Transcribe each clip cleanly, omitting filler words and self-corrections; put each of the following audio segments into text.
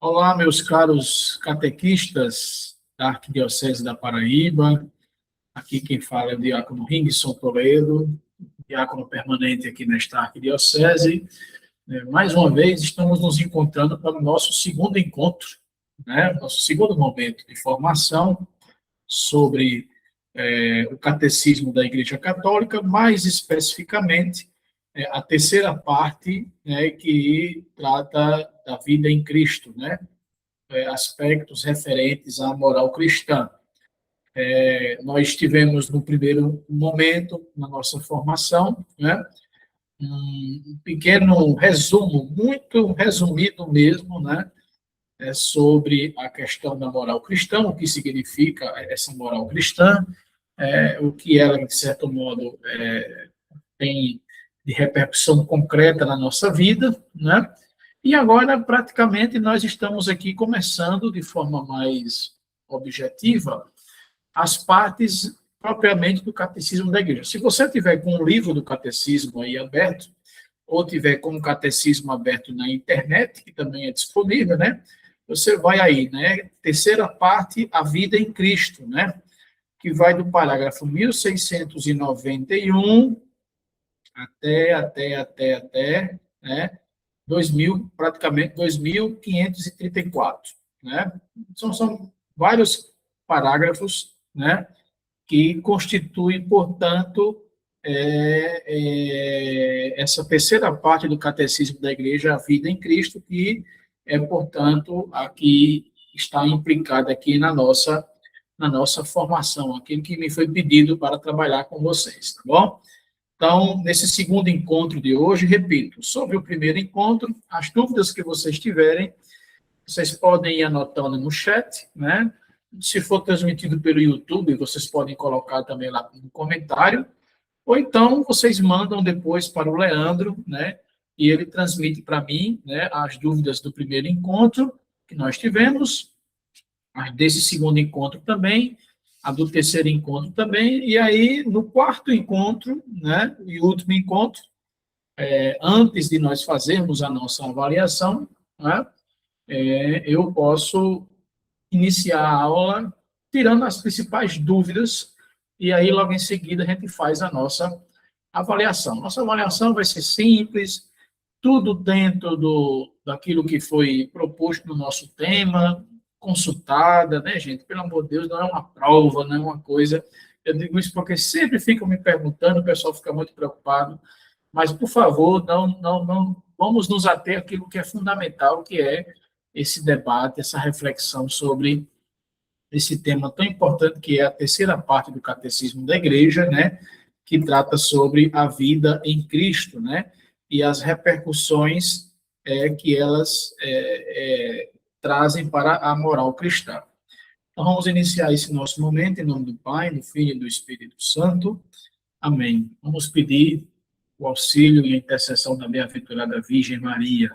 Olá, meus caros catequistas da Arquidiocese da Paraíba. Aqui quem fala é o diácono Ringson Toledo, diácono permanente aqui nesta Arquidiocese. Mais uma vez, estamos nos encontrando para o nosso segundo encontro, né? Nosso segundo momento de formação sobre o catecismo da Igreja Católica, mais especificamente a terceira parte, né, que trata da vida em Cristo, né? Aspectos referentes à moral cristã. Nós tivemos, no primeiro momento, na nossa formação, né, um pequeno resumo, muito resumido mesmo, né, sobre a questão da moral cristã, o que significa essa moral cristã, o que ela, de certo modo, tem de repercussão concreta na nossa vida, né? E agora, praticamente, nós estamos aqui começando de forma mais objetiva as partes propriamente do catecismo da igreja. Se você tiver com um livro do catecismo aí aberto, ou tiver com o catecismo aberto na internet, que também é disponível, né? Você vai aí, né? Terceira parte, a vida em Cristo, né? Que vai do parágrafo 1691 até, né? 2000, praticamente 2534, né? São vários parágrafos, né, que constituem, portanto, essa terceira parte do catecismo da Igreja, a vida em Cristo, que é, portanto, aqui está implicada aqui na nossa formação, aquilo que me foi pedido para trabalhar com vocês, tá bom? Então, nesse segundo encontro de hoje, repito, sobre o primeiro encontro, as dúvidas que vocês tiverem, vocês podem ir anotando no chat, né? Se for transmitido pelo YouTube, vocês podem colocar também lá no comentário, ou então vocês mandam depois para o Leandro, né? E ele transmite para mim, né, as dúvidas do primeiro encontro que nós tivemos, as desse segundo encontro também, a do terceiro encontro também, e aí no quarto encontro, né, e último encontro, antes de nós fazermos a nossa avaliação, né, eu posso iniciar a aula tirando as principais dúvidas, e aí logo em seguida a gente faz a nossa avaliação. Nossa avaliação vai ser simples, tudo dentro daquilo que foi proposto no nosso tema, consultada, né, gente? Pelo amor de Deus, não é uma prova, não é uma coisa. Eu digo isso porque sempre ficam me perguntando, o pessoal fica muito preocupado, mas, por favor, não vamos nos ater àquilo que é fundamental, que é esse debate, essa reflexão sobre esse tema tão importante que é a terceira parte do Catecismo da Igreja, né, que trata sobre a vida em Cristo, né, e as repercussões que elas trazem para a moral cristã. Então, vamos iniciar esse nosso momento em nome do Pai, do Filho e do Espírito Santo. Amém. Vamos pedir o auxílio e a intercessão da bem-aventurada Virgem Maria,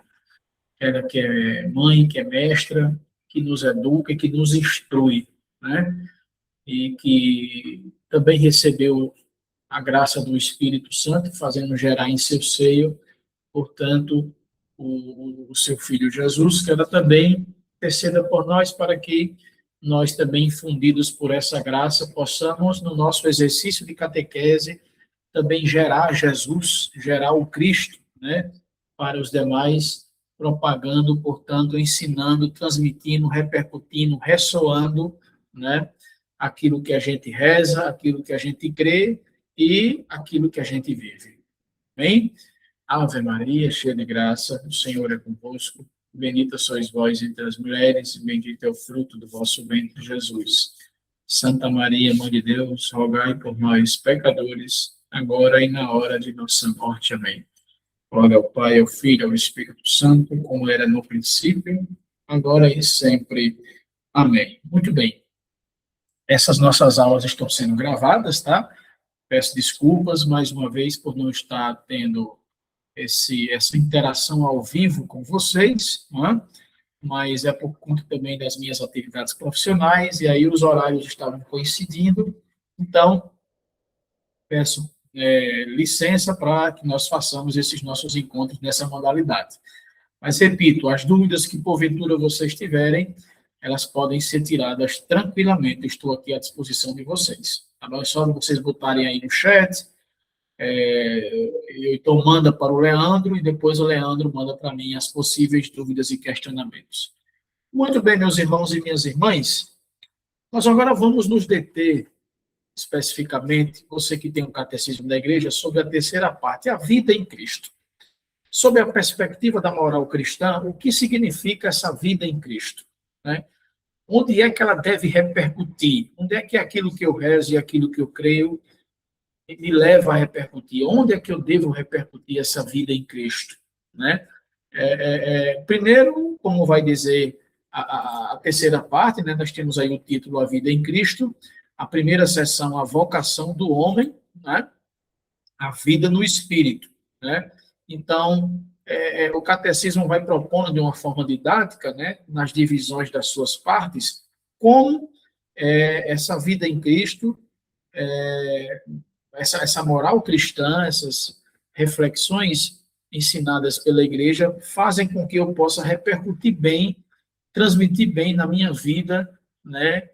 ela que é mãe, que é mestra, que nos educa e que nos instrui, né? E que também recebeu a graça do Espírito Santo, fazendo gerar em seu seio, portanto, o seu Filho Jesus, que ela também interceda por nós para que nós também, infundidos por essa graça, possamos, no nosso exercício de catequese, também gerar Jesus, gerar o Cristo, né, para os demais, propagando, portanto, ensinando, transmitindo, repercutindo, ressoando, né, aquilo que a gente reza, aquilo que a gente crê e aquilo que a gente vive. Bem? Ave Maria, cheia de graça, o Senhor é convosco. Bendita sois vós entre as mulheres, e bendito é o fruto do vosso ventre, Jesus. Santa Maria, Mãe de Deus, rogai por nós, pecadores, agora e na hora de nossa morte. Amém. Glória ao Pai, ao Filho e ao Espírito Santo, como era no princípio, agora e sempre. Amém. Muito bem. Essas nossas aulas estão sendo gravadas, tá? Peço desculpas mais uma vez por não estar tendo essa interação ao vivo com vocês, né? Mas é por conta também das minhas atividades profissionais, e aí os horários estavam coincidindo, então peço licença para que nós façamos esses nossos encontros nessa modalidade. Mas, repito, as dúvidas que porventura vocês tiverem, elas podem ser tiradas tranquilamente. Estou aqui à disposição de vocês. Tá bom? É só vocês botarem aí no chat, então manda para o Leandro, e depois o Leandro manda para mim as possíveis dúvidas e questionamentos. Muito bem, meus irmãos e minhas irmãs, nós agora vamos nos deter especificamente, você que tem um catecismo da igreja, sobre a terceira parte, a vida em Cristo. Sob a perspectiva da moral cristã, o que significa essa vida em Cristo? Né? Onde é que ela deve repercutir? Onde é que aquilo que eu rezo e aquilo que eu creio me leva a repercutir? Onde é que eu devo repercutir essa vida em Cristo? Né? Primeiro, como vai dizer a terceira parte, né, nós temos aí o título A Vida em Cristo, a primeira seção, a vocação do homem, né, a vida no Espírito. Né? Então, o catecismo vai propondo de uma forma didática, né, nas divisões das suas partes, como essa vida em Cristo, essa moral cristã, essas reflexões ensinadas pela igreja fazem com que eu possa repercutir bem, transmitir bem na minha vida, né,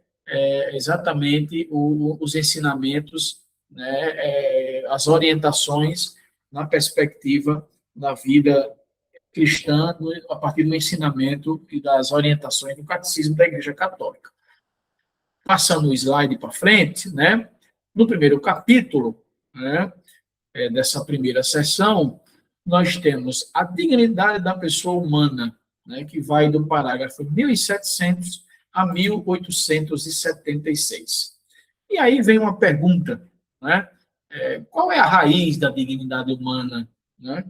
exatamente os ensinamentos, né, as orientações na perspectiva da vida cristã, a partir do ensinamento e das orientações do catecismo da Igreja Católica. Passando o slide para frente, né, no primeiro capítulo, né, dessa primeira sessão, nós temos a dignidade da pessoa humana, né, que vai do parágrafo 1700 a 1876. E aí vem uma pergunta, né? Qual é a raiz da dignidade humana? Né?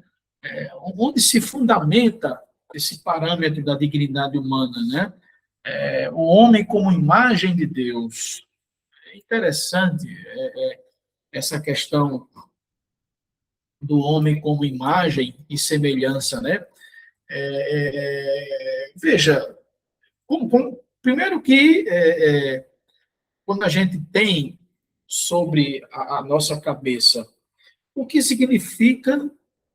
Onde se fundamenta esse parâmetro da dignidade humana? Né? O homem como imagem de Deus. É interessante essa questão do homem como imagem e semelhança, né? Veja, primeiro que quando a gente tem sobre a nossa cabeça o que significa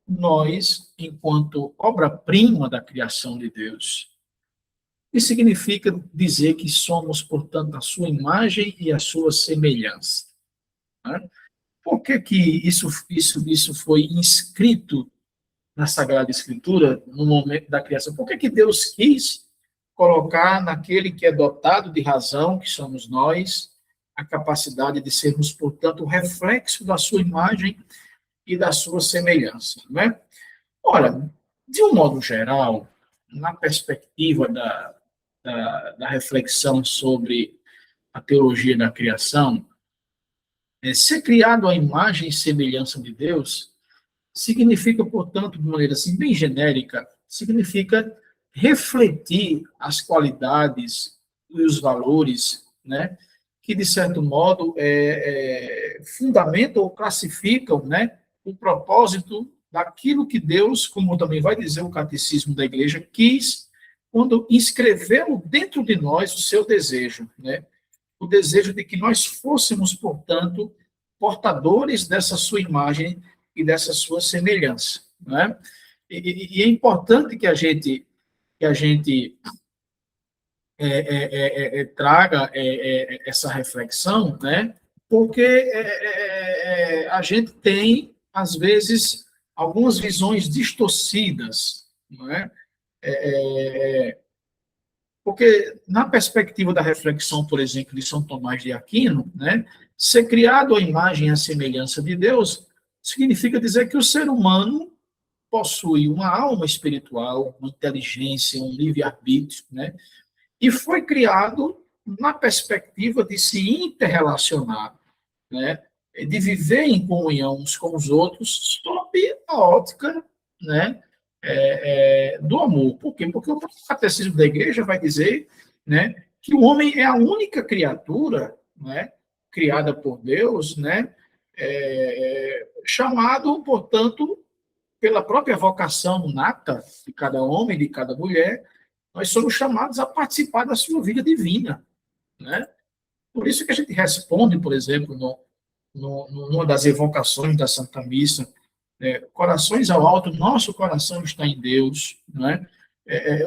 nós, enquanto obra-prima da criação de Deus, o que significa dizer que somos, portanto, a sua imagem e a sua semelhança. Né? Por que isso foi inscrito na Sagrada Escritura, no momento da criação? Por que Deus quis colocar naquele que é dotado de razão, que somos nós, a capacidade de sermos, portanto, o reflexo da sua imagem e da sua semelhança? Né? Ora, de um modo geral, na perspectiva da reflexão sobre a teologia da criação, ser criado à imagem e semelhança de Deus significa, portanto, de maneira assim, bem genérica, significa refletir as qualidades e os valores, né, que, de certo modo, fundamentam ou classificam, né, o propósito daquilo que Deus, como também vai dizer o catecismo da igreja, quis quando inscreveu dentro de nós o seu desejo, né, o desejo de que nós fôssemos, portanto, portadores dessa sua imagem e dessa sua semelhança. Né? E é importante que a gente traga essa reflexão, né? Porque a gente tem, às vezes, algumas visões distorcidas. Não é? Porque, na perspectiva da reflexão, por exemplo, de São Tomás de Aquino, né, ser criado à imagem e à semelhança de Deus significa dizer que o ser humano possui uma alma espiritual, uma inteligência, um livre-arbítrio, né, e foi criado na perspectiva de se interrelacionar, né, de viver em comunhão uns com os outros, sob a ótica, né, do amor. Por quê? Porque o catecismo da igreja vai dizer, né, que o homem é a única criatura, né, criada por Deus, né, chamado, portanto, pela própria vocação nata de cada homem, de cada mulher, nós somos chamados a participar da sua vida divina. Né? Por isso que a gente responde, por exemplo, numa das evocações da Santa Missa, corações ao alto, nosso coração está em Deus, não é?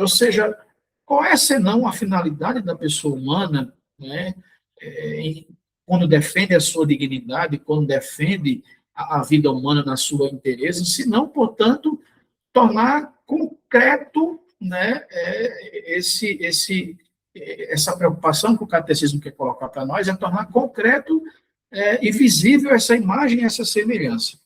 Ou seja, qual é, senão, a finalidade da pessoa humana, né, quando defende a sua dignidade, quando defende a vida humana na sua inteireza, se não, portanto, tornar concreto, né, essa preocupação que o catecismo quer colocar para nós, é tornar concreto e visível essa imagem, essa semelhança.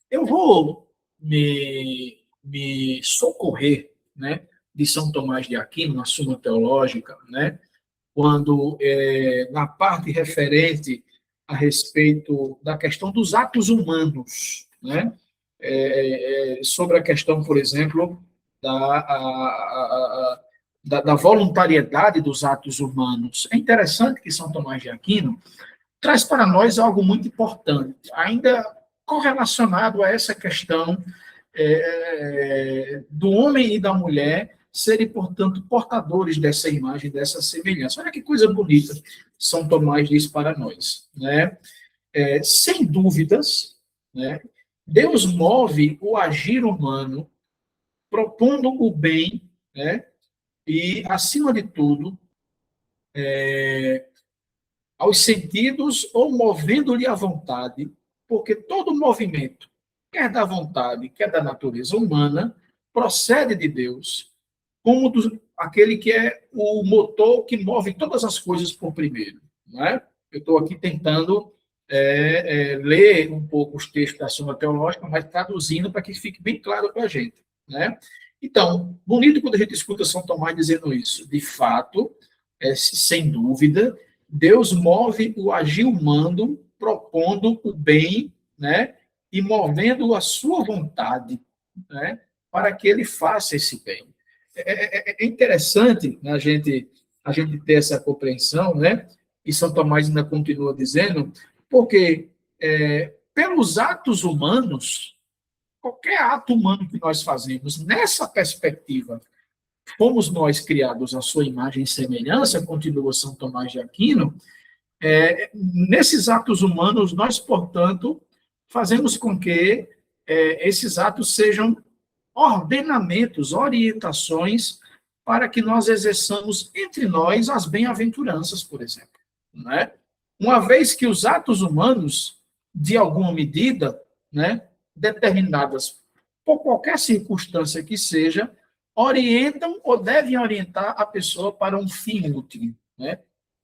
Eu vou me socorrer, né, de São Tomás de Aquino, na Suma Teológica, né, quando, na parte referente a respeito da questão dos atos humanos, né, sobre a questão, por exemplo, da voluntariedade dos atos humanos. É interessante que São Tomás de Aquino traz para nós algo muito importante, ainda correlacionado a essa questão do homem e da mulher serem, portanto, portadores dessa imagem, dessa semelhança. Olha que coisa bonita São Tomás diz para nós, né? Sem dúvidas, né, Deus move o agir humano propondo o bem, né, e, acima de tudo, aos sentidos ou movendo-lhe a vontade, porque todo movimento, quer da vontade, quer da natureza humana, procede de Deus, como aquele que é o motor que move todas as coisas por primeiro. Não é? Eu estou aqui tentando ler um pouco os textos da Suma Teológica, mas traduzindo para que fique bem claro para a gente. Né? Então, bonito quando a gente escuta São Tomás dizendo isso. De fato, sem dúvida, Deus move o agir humano propondo o bem, né, e movendo a sua vontade, né, para que ele faça esse bem. É interessante, né, a gente ter essa compreensão, né, e São Tomás ainda continua dizendo, porque pelos atos humanos, qualquer ato humano que nós fazemos, nessa perspectiva, fomos nós criados à sua imagem e semelhança, continua São Tomás de Aquino, nesses atos humanos, nós, portanto, fazemos com que esses atos sejam ordenamentos, orientações, para que nós exerçamos entre nós as bem-aventuranças, por exemplo. Né? Uma vez que os atos humanos, de alguma medida, né, determinadas por qualquer circunstância que seja, orientam ou devem orientar a pessoa para um fim último. Né?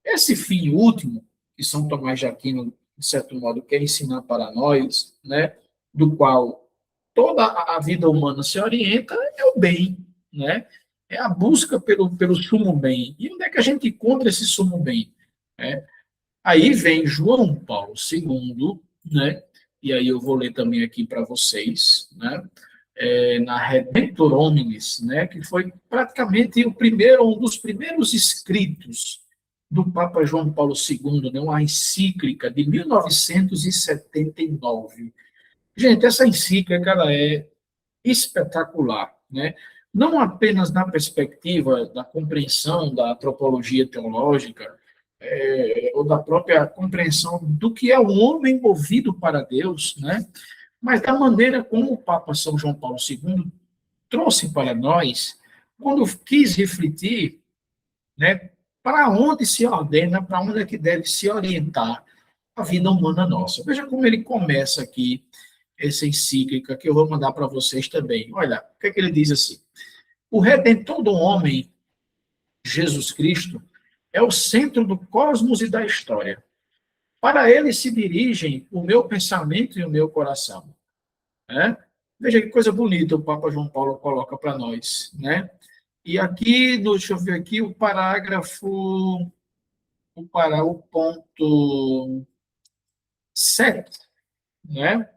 Esse fim último, que São Tomás de Aquino, de certo modo, quer ensinar para nós, né, do qual toda a vida humana se orienta, é o bem, né? É a busca pelo sumo bem. E onde é que a gente encontra esse sumo bem? Aí vem João Paulo II, né? E aí eu vou ler também aqui para vocês, né? Na Redemptor Hominis, né? Que foi praticamente um dos primeiros escritos do Papa João Paulo II, né? Uma encíclica de 1979. Gente, essa encíclica ela é espetacular, né? Não apenas na perspectiva da compreensão da antropologia teológica, ou da própria compreensão do que é o homem movido para Deus, né? Mas da maneira como o Papa São João Paulo II trouxe para nós, quando quis refletir, né, para onde se ordena, para onde é que deve se orientar a vida humana nossa. Veja como ele começa aqui essa encíclica, que eu vou mandar para vocês também. Olha, o que é que ele diz assim? O Redentor do homem, Jesus Cristo, é o centro do cosmos e da história. Para ele se dirigem o meu pensamento e o meu coração. Né? Veja que coisa bonita o Papa João Paulo coloca para nós. Né? E aqui, deixa eu ver aqui, o parágrafo, o ponto 7, né?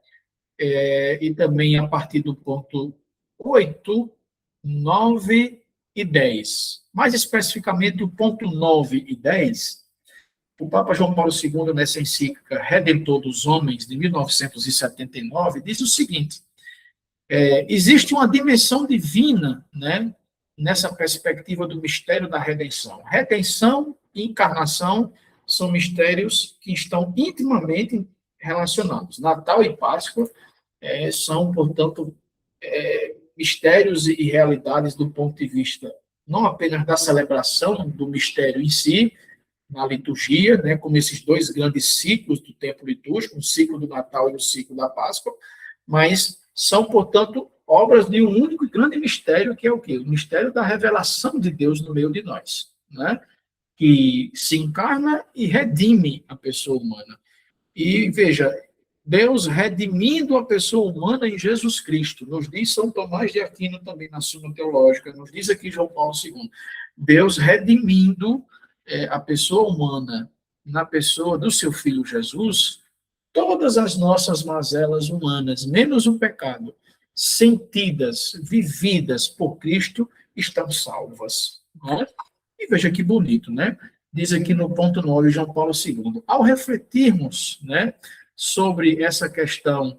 E também a partir do ponto 8, 9 e 10. Mais especificamente, o ponto 9 e 10, o Papa João Paulo II, nessa encíclica Redentor dos Homens, de 1979, diz o seguinte: existe uma dimensão divina, né, nessa perspectiva do mistério da redenção. Redenção e encarnação são mistérios que estão intimamente relacionados. Natal e Páscoa são, portanto, mistérios e realidades do ponto de vista não apenas da celebração do mistério em si, na liturgia, né, como esses dois grandes ciclos do tempo litúrgico, o ciclo do Natal e o ciclo da Páscoa, mas são, portanto, obras de um único e grande mistério, que é o quê? O mistério da revelação de Deus no meio de nós, né? Que se encarna e redime a pessoa humana. E veja, Deus redimindo a pessoa humana em Jesus Cristo, nos diz São Tomás de Aquino também na Suma Teológica, nos diz aqui João Paulo II, Deus redimindo a pessoa humana na pessoa do seu Filho Jesus, todas as nossas mazelas humanas, menos o pecado, sentidas, vividas por Cristo, estão salvas. Né? E veja que bonito, né? Diz aqui no ponto 9, João Paulo II. Ao refletirmos, né, sobre essa questão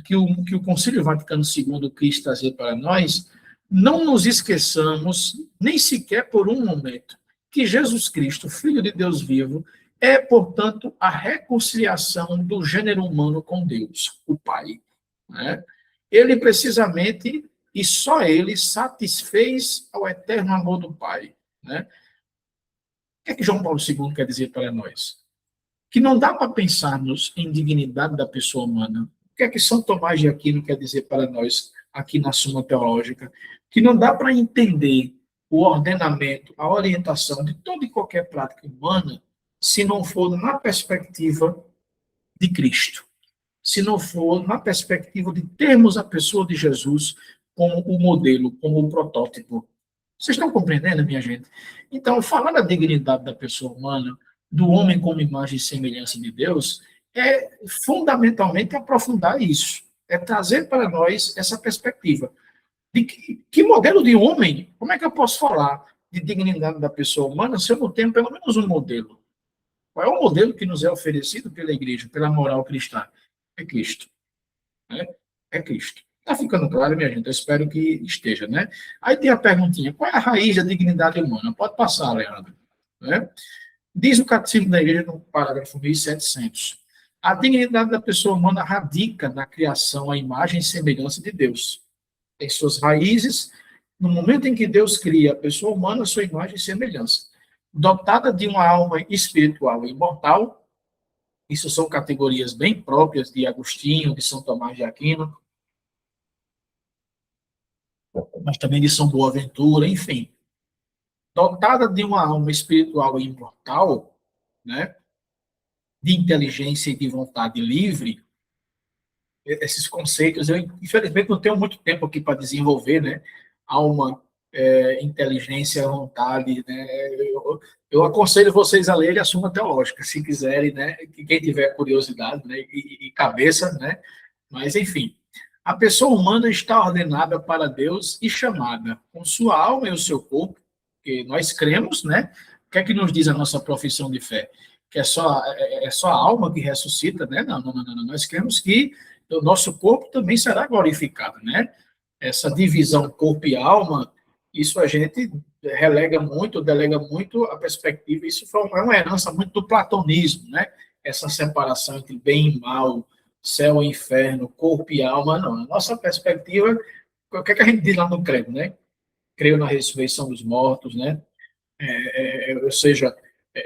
que o Concílio Vaticano II quis trazer para nós, não nos esqueçamos, nem sequer por um momento, que Jesus Cristo, Filho de Deus vivo, é, portanto, a reconciliação do gênero humano com Deus, o Pai. Né? Ele, precisamente, e só ele, satisfez ao eterno amor do Pai. Né? O que é que João Paulo II quer dizer para nós? Que não dá para pensarmos em dignidade da pessoa humana. O que é que São Tomás de Aquino quer dizer para nós aqui na Suma Teológica? Que não dá para entender o ordenamento, a orientação de toda e qualquer prática humana se não for na perspectiva de Cristo, se não for na perspectiva de termos a pessoa de Jesus como o modelo, como o protótipo. Vocês estão compreendendo, minha gente? Então, falar da dignidade da pessoa humana, do homem como imagem e semelhança de Deus, é fundamentalmente aprofundar isso, é trazer para nós essa perspectiva. De que modelo de homem, como é que eu posso falar de dignidade da pessoa humana se eu não tenho pelo menos um modelo? Qual é o modelo que nos é oferecido pela igreja, pela moral cristã? É Cristo. Né? É Cristo. Está ficando claro, minha gente? Eu espero que esteja, né? Aí tem a perguntinha, qual é a raiz da dignidade humana? Pode passar, Leandro. Né? Diz o Catecismo da Igreja, no parágrafo 1700, a dignidade da pessoa humana radica na criação à imagem e semelhança de Deus. Tem suas raízes no momento em que Deus cria a pessoa humana, sua imagem e semelhança. Dotada de uma alma espiritual e imortal, isso são categorias bem próprias de Agostinho, de São Tomás de Aquino, mas também de São Boaventura, enfim. Dotada de uma alma espiritual e imortal, né, de inteligência e de vontade livre, esses conceitos, eu infelizmente não tenho muito tempo aqui para desenvolver, né, alma, inteligência, vontade, né, eu aconselho vocês a lerem a Suma Teológica, se quiserem, né, quem tiver curiosidade, né, e cabeça, né, mas enfim, a pessoa humana está ordenada para Deus e chamada com sua alma e o seu corpo, que nós cremos, né, o que é que nos diz a nossa profissão de fé? Que é só a alma que ressuscita, né? Não, nós cremos que o nosso corpo também será glorificado, né? Essa divisão corpo e alma, isso a gente relega muito, delega muito a perspectiva, isso é uma herança muito do platonismo, né? Essa separação entre bem e mal, céu e inferno, corpo e alma, não. A nossa perspectiva, o que é que a gente diz lá no credo, né? Creio na ressurreição dos mortos, né? Ou seja,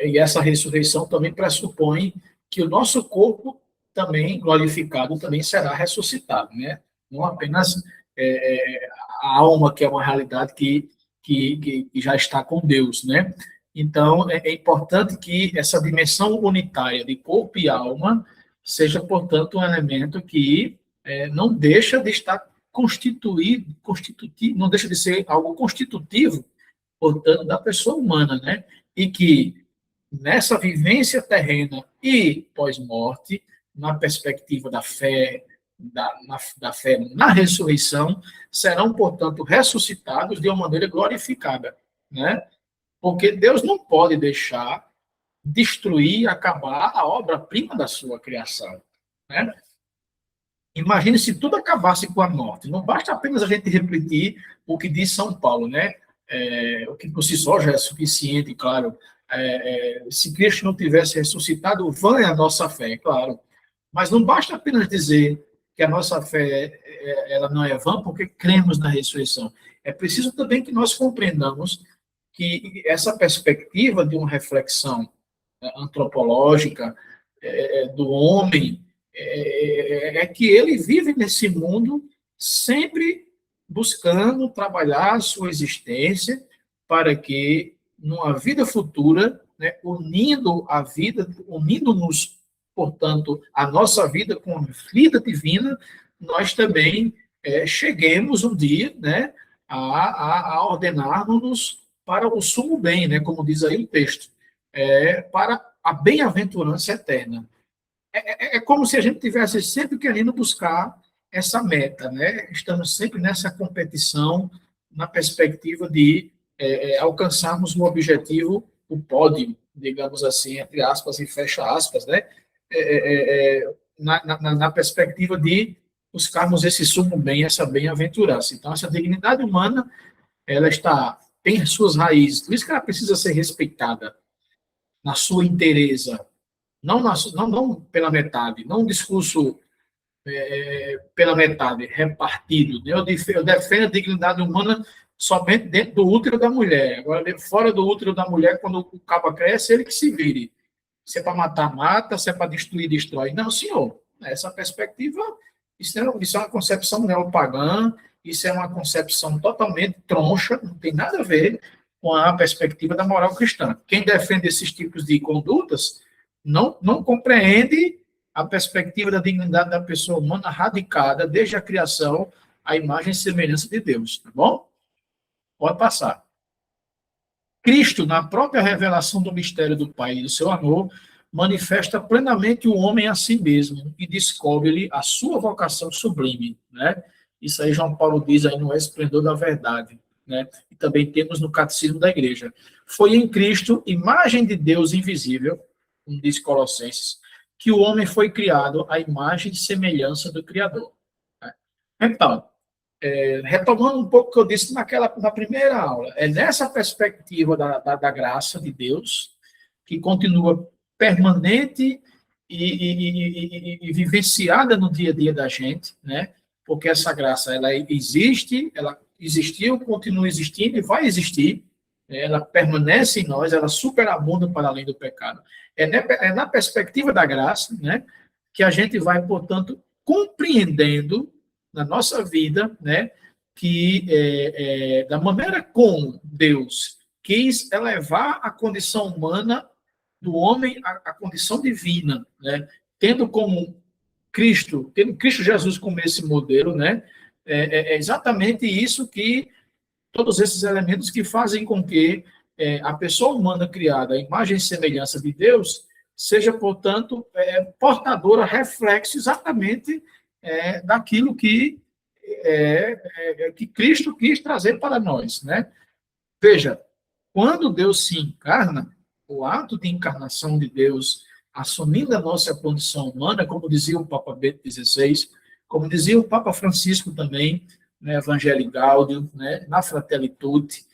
e essa ressurreição também pressupõe que o nosso corpo também glorificado também será ressuscitado, né? Não apenas a alma, que é uma realidade que já está com Deus, né? Então, é importante que essa dimensão unitária de corpo e alma seja, portanto, um elemento que não deixa de estar constitutivo, não deixa de ser algo constitutivo, portanto, da pessoa humana, né? E que nessa vivência terrena e pós-morte, na perspectiva da fé, da fé na ressurreição, serão, portanto, ressuscitados de uma maneira glorificada, né? Porque Deus não pode deixar destruir, acabar a obra-prima da sua criação, né? Imagine se tudo acabasse com a morte. Não basta apenas a gente repetir o que diz São Paulo, né? O que por si só já é suficiente, claro. Se Cristo não tivesse ressuscitado, vã é a nossa fé, claro. Mas não basta apenas dizer que a nossa fé ela não é vã porque cremos na ressurreição. É preciso também que nós compreendamos que essa perspectiva de uma reflexão antropológica do homem é que ele vive nesse mundo sempre buscando trabalhar a sua existência para que, numa vida futura, né, unindo-nos, portanto, a nossa vida com a vida divina, nós também cheguemos um dia, né, a ordenarmos-nos para o sumo bem, né, como diz aí o texto, para a bem-aventurança eterna. É como se a gente tivesse sempre querendo buscar essa meta, né? Estamos sempre nessa competição, na perspectiva de alcançarmos um objetivo, o pódio, digamos assim, entre aspas e fecha aspas, né? Na perspectiva de buscarmos esse sumo bem, essa bem-aventurança. Então, essa dignidade humana, ela tem suas raízes, por isso que ela precisa ser respeitada na sua inteireza, não pela metade, não um discurso pela metade, repartido. Eu defendo a dignidade humana somente dentro do útero da mulher. Agora, fora do útero da mulher, quando o cabo cresce, ele que se vire. Se é para matar, mata, se é para destruir, destrói. Não, senhor. Essa perspectiva, isso é uma concepção neopagã, isso é uma concepção totalmente troncha, não tem nada a ver com a perspectiva da moral cristã. Quem defende esses tipos de condutas não compreende a perspectiva da dignidade da pessoa humana radicada desde a criação à imagem e semelhança de Deus, tá bom? Pode passar. Cristo, na própria revelação do mistério do Pai e do seu amor, manifesta plenamente o homem a si mesmo e descobre-lhe a sua vocação sublime, né? Isso aí João Paulo diz aí no Esplendor da Verdade, né? E também temos no Catecismo da Igreja. Foi em Cristo, imagem de Deus invisível, como diz Colossenses, que o homem foi criado à imagem e semelhança do Criador. Então, retomando um pouco o que eu disse na primeira aula, é nessa perspectiva da graça de Deus, que continua permanente e vivenciada no dia a dia da gente, né? Porque essa graça, ela existe, ela existiu, continua existindo e vai existir, ela permanece em nós, ela superabunda para além do pecado. É na perspectiva da graça, né, que a gente vai, portanto, compreendendo na nossa vida, né, que da maneira como Deus quis elevar a condição humana do homem à condição divina, né, tendo Cristo Jesus como esse modelo, né, é exatamente isso que todos esses elementos que fazem com que a pessoa humana criada à imagem e semelhança de Deus seja, portanto, portadora, reflexo exatamente daquilo que Cristo quis trazer para nós, né? Veja, quando Deus se encarna, o ato de encarnação de Deus, assumindo a nossa condição humana, como dizia o Papa Bento XVI, como dizia o Papa Francisco também, né, Evangelii Gaudium, né, na Fratelli Tutti,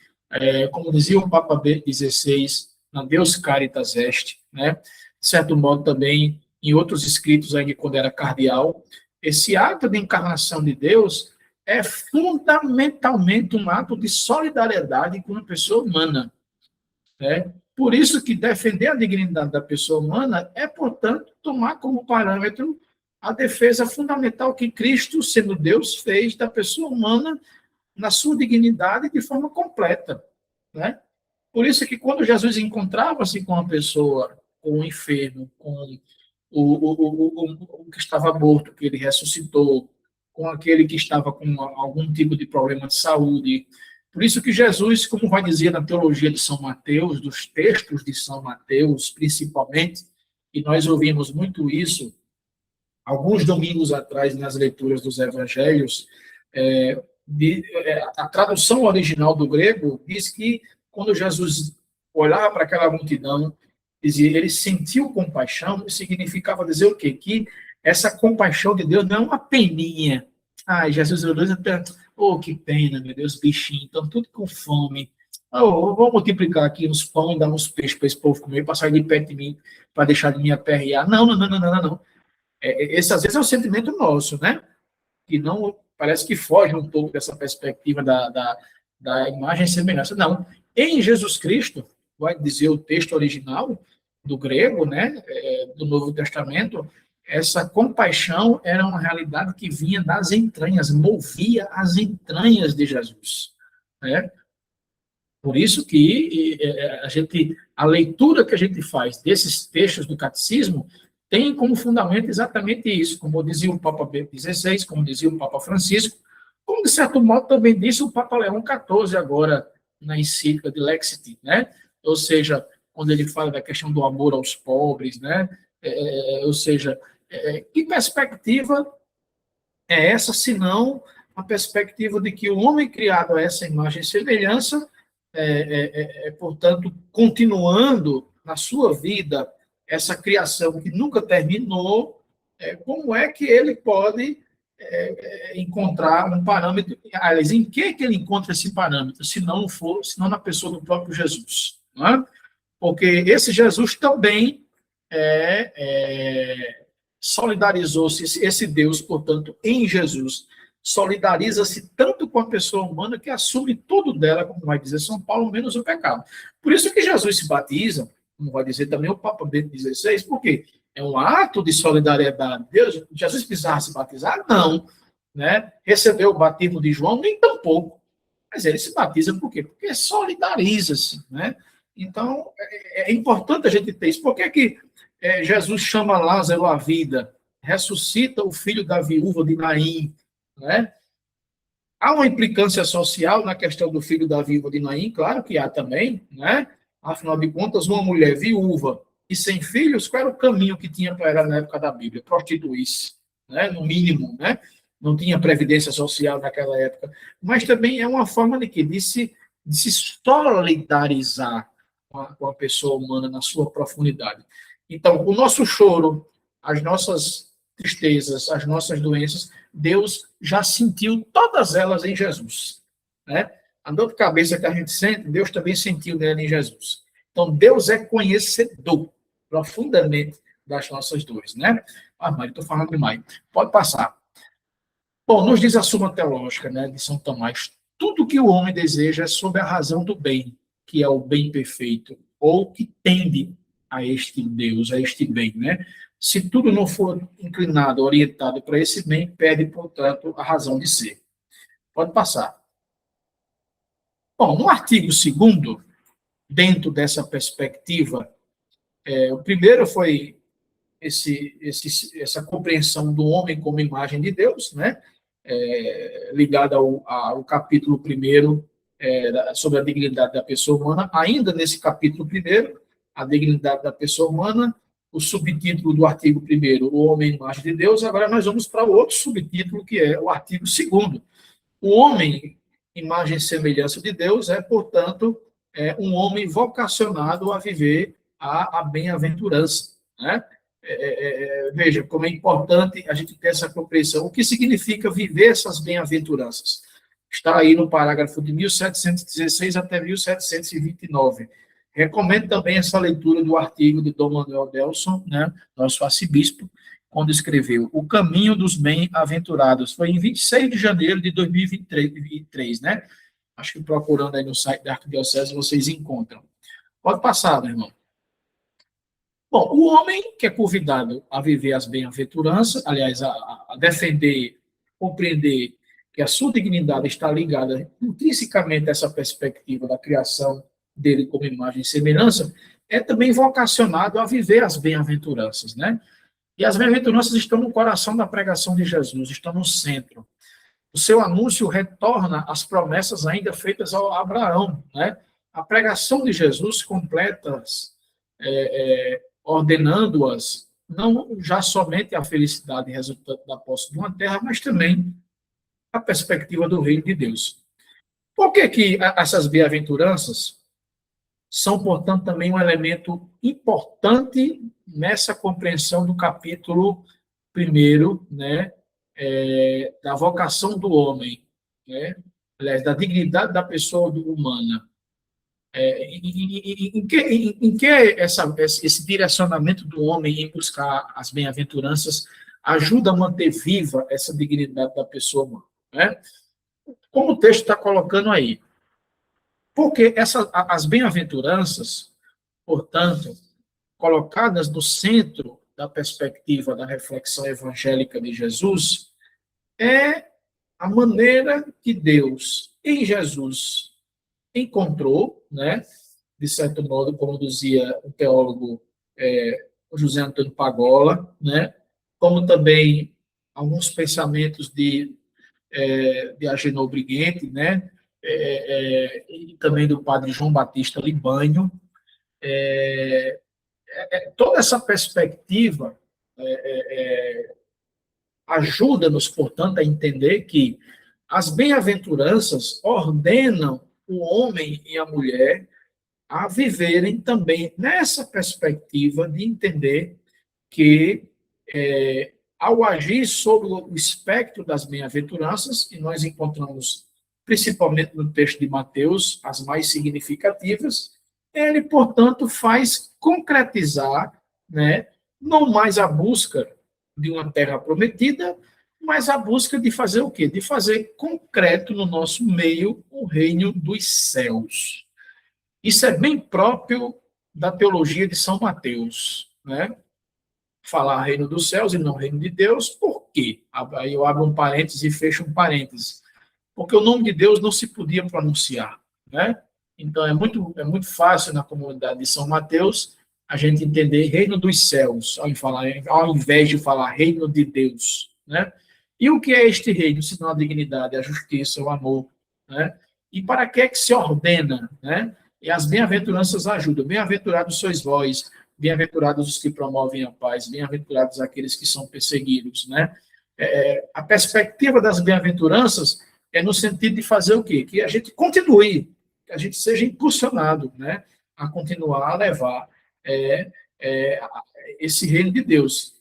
como dizia o Papa Bento XVI, na Deus Caritas Est, né, de certo modo também em outros escritos ainda quando era cardeal, esse ato de encarnação de Deus é fundamentalmente um ato de solidariedade com a pessoa humana, né? Por isso que defender a dignidade da pessoa humana é, portanto, tomar como parâmetro a defesa fundamental que Cristo, sendo Deus, fez da pessoa humana na sua dignidade de forma completa, né? Por isso que quando Jesus encontrava-se com a pessoa, com o enfermo, com o que estava morto, que ele ressuscitou, com aquele que estava com algum tipo de problema de saúde. Por isso que Jesus, como vai dizer na teologia de São Mateus, dos textos de São Mateus, principalmente, e nós ouvimos muito isso alguns domingos atrás nas leituras dos evangelhos, a tradução original do grego diz que quando Jesus olhava para aquela multidão, dizia, ele sentiu compaixão, significava dizer o quê? Que essa compaixão de Deus não é uma peninha. Ai, Jesus olhou e oh, que pena, meu Deus, bichinho, estão tudo com fome. Oh, vou multiplicar aqui uns pão e dar uns peixes para esse povo comer, passar de perto de mim, para deixar de me aperrear. Não. Esse, às vezes, é o sentimento nosso, né? que não parece que foge um pouco dessa perspectiva da imagem e semelhança. Não. Em Jesus Cristo, vai dizer o texto original do grego, né, do Novo Testamento, essa compaixão era uma realidade que vinha das entranhas, movia as entranhas de Jesus, né? Por isso que a leitura que a gente faz desses textos do catecismo tem como fundamento exatamente isso, como dizia o Papa Bento XVI, como dizia o Papa Francisco, como de certo modo também disse o Papa Leão XIV agora na encíclica de Lexiti, né? Ou seja, quando ele fala da questão do amor aos pobres, né? Ou seja, que perspectiva é essa, senão a perspectiva de que o homem criado a essa imagem e semelhança, portanto, continuando na sua vida essa criação que nunca terminou, como é que ele pode encontrar um parâmetro? Aliás, em que ele encontra esse parâmetro, se não na pessoa do próprio Jesus? Não é? Porque esse Jesus também solidarizou-se, esse Deus, portanto, em Jesus, solidariza-se tanto com a pessoa humana que assume tudo dela, como vai dizer São Paulo, menos o pecado. Por isso que Jesus se batiza, como vai dizer também o Papa Bento XVI, porque é um ato de solidariedade. Deus, Jesus precisava se batizar? Não. Né? Recebeu o batismo de João? Nem tampouco. Mas ele se batiza por quê? Porque solidariza-se. Né? Então, é importante a gente ter isso. Por que Jesus chama Lázaro à vida? Ressuscita o filho da viúva de Naim. Né? Há uma implicância social na questão do filho da viúva de Naim? Claro que há também. Né? Afinal de contas, uma mulher viúva e sem filhos, qual era o caminho que tinha para ela na época da Bíblia? Prostituir-se, né? No mínimo, né? Não tinha previdência social naquela época. Mas também é uma forma de se solidarizar com a pessoa humana na sua profundidade. Então, o nosso choro, as nossas tristezas, as nossas doenças, Deus já sentiu todas elas em Jesus. Né? A dor de cabeça que a gente sente, Deus também sentiu nela em Jesus. Então, Deus é conhecedor profundamente das nossas dores, né? Ah, mas estou falando demais. Pode passar. Bom, nos diz a Suma Teológica, né, de São Tomás, tudo que o homem deseja é sob a razão do bem, que é o bem perfeito, ou que tende a este Deus, a este bem, né? Se tudo não for inclinado, orientado para esse bem, perde, portanto, a razão de ser. Pode passar. Bom, no artigo 2º, dentro dessa perspectiva, o primeiro foi essa compreensão do homem como imagem de Deus, né? Ligada ao capítulo 1 sobre a dignidade da pessoa humana. Ainda nesse capítulo 1, a dignidade da pessoa humana, o subtítulo do artigo 1, o homem imagem de Deus. Agora nós vamos para o outro subtítulo, que é o artigo 2º. O homem, imagem e semelhança de Deus, portanto, um homem vocacionado a viver a bem-aventurança. Né? Veja como é importante a gente ter essa compreensão. O que significa viver essas bem-aventuranças? Está aí no parágrafo de 1716 até 1729. Recomendo também essa leitura do artigo de Dom Manuel Delson, né, nosso arcebispo, quando escreveu O Caminho dos Bem-Aventurados. Foi em 26 de janeiro de 2023, né? Acho que procurando aí no site da Arquidiocese vocês encontram. Pode passar, meu irmão. Bom, o homem que é convidado a viver as bem-aventuranças, aliás, a defender, compreender que a sua dignidade está ligada intrinsecamente a essa perspectiva da criação dele como imagem e semelhança, é também vocacionado a viver as bem-aventuranças, né? E as bem-aventuranças estão no coração da pregação de Jesus, estão no centro. O seu anúncio retorna às promessas ainda feitas a Abraão, né? A pregação de Jesus completa ordenando-as não já somente a felicidade resultante da posse de uma terra, mas também a perspectiva do reino de Deus. Por que essas bem-aventuranças são, portanto, também um elemento importante nessa compreensão do capítulo 1, né, da vocação do homem, né, aliás, da dignidade da pessoa humana. Em que esse direcionamento do homem em buscar as bem-aventuranças ajuda a manter viva essa dignidade da pessoa humana, né? Como o texto está colocando aí. Porque as bem-aventuranças, portanto, colocadas no centro da perspectiva da reflexão evangélica de Jesus, é a maneira que Deus, em Jesus, encontrou, né? De certo modo, como dizia o teólogo José Antônio Pagola, né? Como também alguns pensamentos de Agenor Briguente, né? E também do padre João Batista Libanho. Toda essa perspectiva ajuda-nos, portanto, a entender que as bem-aventuranças ordenam o homem e a mulher a viverem também nessa perspectiva de entender que, ao agir sobre o espectro das bem-aventuranças, que nós encontramos principalmente no texto de Mateus, as mais significativas, ele, portanto, faz concretizar, né, não mais a busca de uma terra prometida, mas a busca de fazer o quê? De fazer concreto no nosso meio o reino dos céus. Isso é bem próprio da teologia de São Mateus, né? Falar reino dos céus e não reino de Deus, por quê? Aí eu abro um parênteses e fecho um parênteses. Porque o nome de Deus não se podia pronunciar, né? Então é muito fácil na comunidade de São Mateus a gente entender reino dos céus, ao invés de falar reino de Deus, né? E o que é este reino, senão a dignidade, a justiça, o amor, né? E para que é que se ordena, né? E as bem-aventuranças ajudam. Bem-aventurados sois vós, bem-aventurados os que promovem a paz, bem-aventurados aqueles que são perseguidos, né? A perspectiva das bem-aventuranças é no sentido de fazer o quê? Que a gente continue, que a gente seja impulsionado, né? A continuar a levar esse reino de Deus,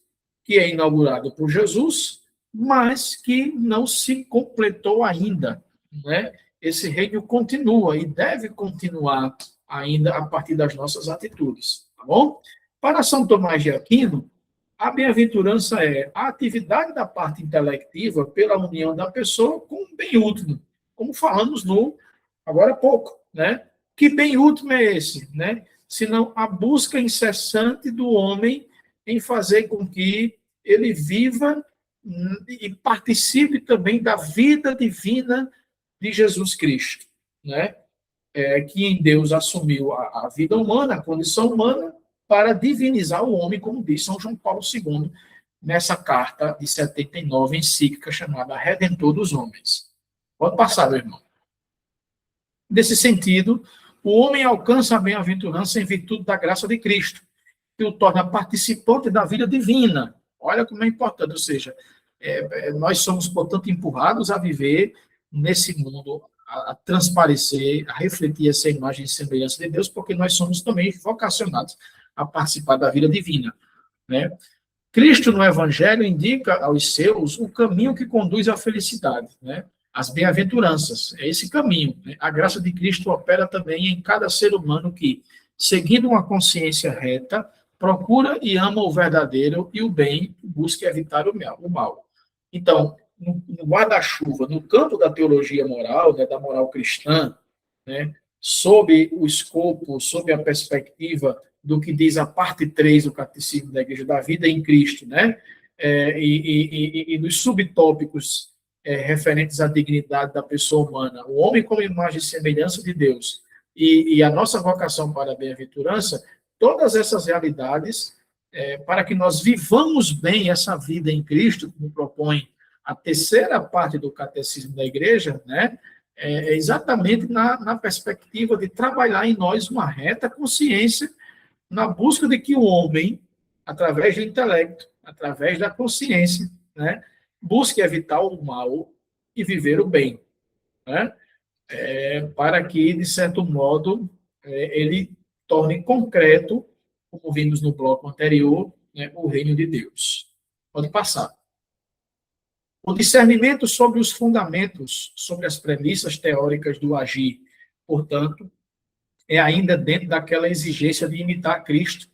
que é inaugurado por Jesus, mas que não se completou ainda, né? Esse reino continua e deve continuar ainda a partir das nossas atitudes, tá bom? Para São Tomás de Aquino, a bem-aventurança é a atividade da parte intelectiva pela união da pessoa com um bem último, como falamos agora há pouco, né? Que bem último é esse, né? Senão a busca incessante do homem em fazer com que ele viva e participe também da vida divina de Jesus Cristo, né? Que em Deus assumiu a vida humana, a condição humana, para divinizar o homem, como diz São João Paulo II, nessa carta de 79, encíclica chamada Redentor dos Homens. Pode passar, meu irmão. Nesse sentido, o homem alcança a bem-aventurança em virtude da graça de Cristo, que o torna participante da vida divina. Olha como é importante, ou seja, nós somos, portanto, empurrados a viver nesse mundo, a transparecer, a refletir essa imagem e semelhança de Deus, porque nós somos também vocacionados a participar da vida divina, né? Cristo, no Evangelho, indica aos seus o caminho que conduz à felicidade, né? As bem-aventuranças, é esse caminho, né? A graça de Cristo opera também em cada ser humano que, seguindo uma consciência reta, procura e ama o verdadeiro e o bem, busca evitar o mal. Então, no guarda-chuva, no campo da teologia moral, né, da moral cristã, né, sob o escopo, sob a perspectiva do que diz a parte 3 do Catecismo da Igreja da Vida em Cristo, né, e dos subtópicos referentes à dignidade da pessoa humana, o homem como imagem e semelhança de Deus, e a nossa vocação para a bem-aventurança, todas essas realidades, para que nós vivamos bem essa vida em Cristo, como propõe a terceira parte do Catecismo da Igreja, né, exatamente na perspectiva de trabalhar em nós uma reta consciência na busca de que o homem, através do intelecto, através da consciência, né, busque evitar o mal e viver o bem, né, para que, de certo modo, ele torne concreto, como vimos no bloco anterior, né, o reino de Deus. Pode passar. O discernimento sobre os fundamentos, sobre as premissas teóricas do agir, portanto, é ainda dentro daquela exigência de imitar Cristo,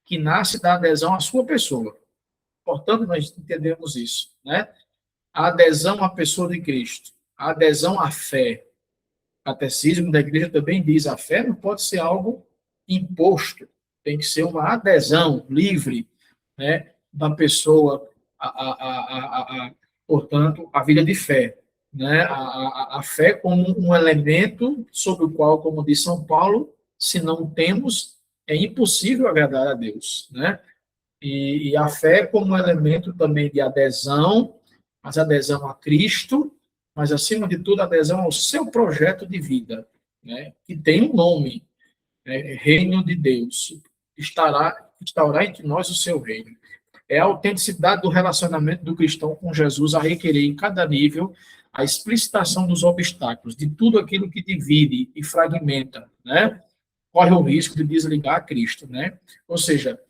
que nasce da adesão à sua pessoa. importante nós entendermos isso, né? A adesão à pessoa de Cristo, a adesão à fé. O catecismo da igreja também diz, a fé não pode ser algo imposto, tem que ser uma adesão livre, né, da pessoa, portanto, a vida de fé. Né? A fé como um elemento sobre o qual, como diz São Paulo, se não temos, é impossível agradar a Deus. Né? E a fé como um elemento também de adesão, mas adesão a Cristo, mas, acima de tudo, adesão ao seu projeto de vida, né? Que tem um nome, né? Reino de Deus. Instaurar entre nós o seu reino. É a autenticidade do relacionamento do cristão com Jesus a requerer, em cada nível, a explicitação dos obstáculos, de tudo aquilo que divide e fragmenta, né? Corre o risco de desligar a Cristo, né? Ou seja,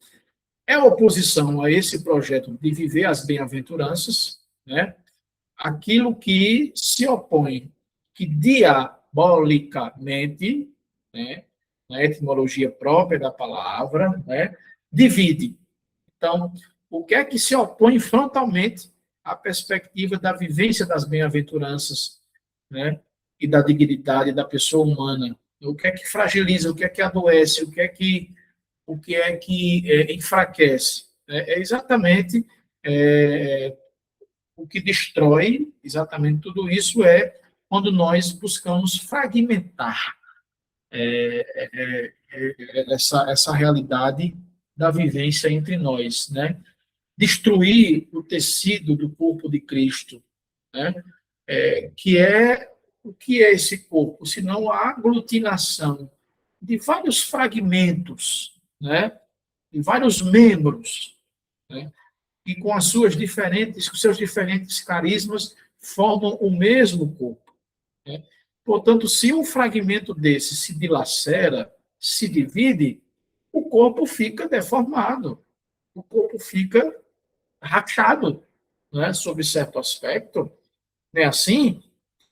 é a oposição a esse projeto de viver as bem-aventuranças, né? Aquilo que se opõe, que diabolicamente, né, na etimologia própria da palavra, né, divide. Então, o que é que se opõe frontalmente à perspectiva da vivência das bem-aventuranças, né, e da dignidade da pessoa humana? O que é que fragiliza, o que é que adoece, o que é que enfraquece? É exatamente o que destrói, exatamente tudo isso é quando nós buscamos fragmentar essa realidade da vivência entre nós, né? Destruir o tecido do corpo de Cristo, né? Que é o que é esse corpo, senão a aglutinação de vários fragmentos, né? De vários membros, né? E com as suas diferentes, com seus diferentes carismas, formam o mesmo corpo. Né? Portanto, se um fragmento desse se dilacera, se divide, o corpo fica deformado, o corpo fica rachado, né, sob certo aspecto. Não é assim?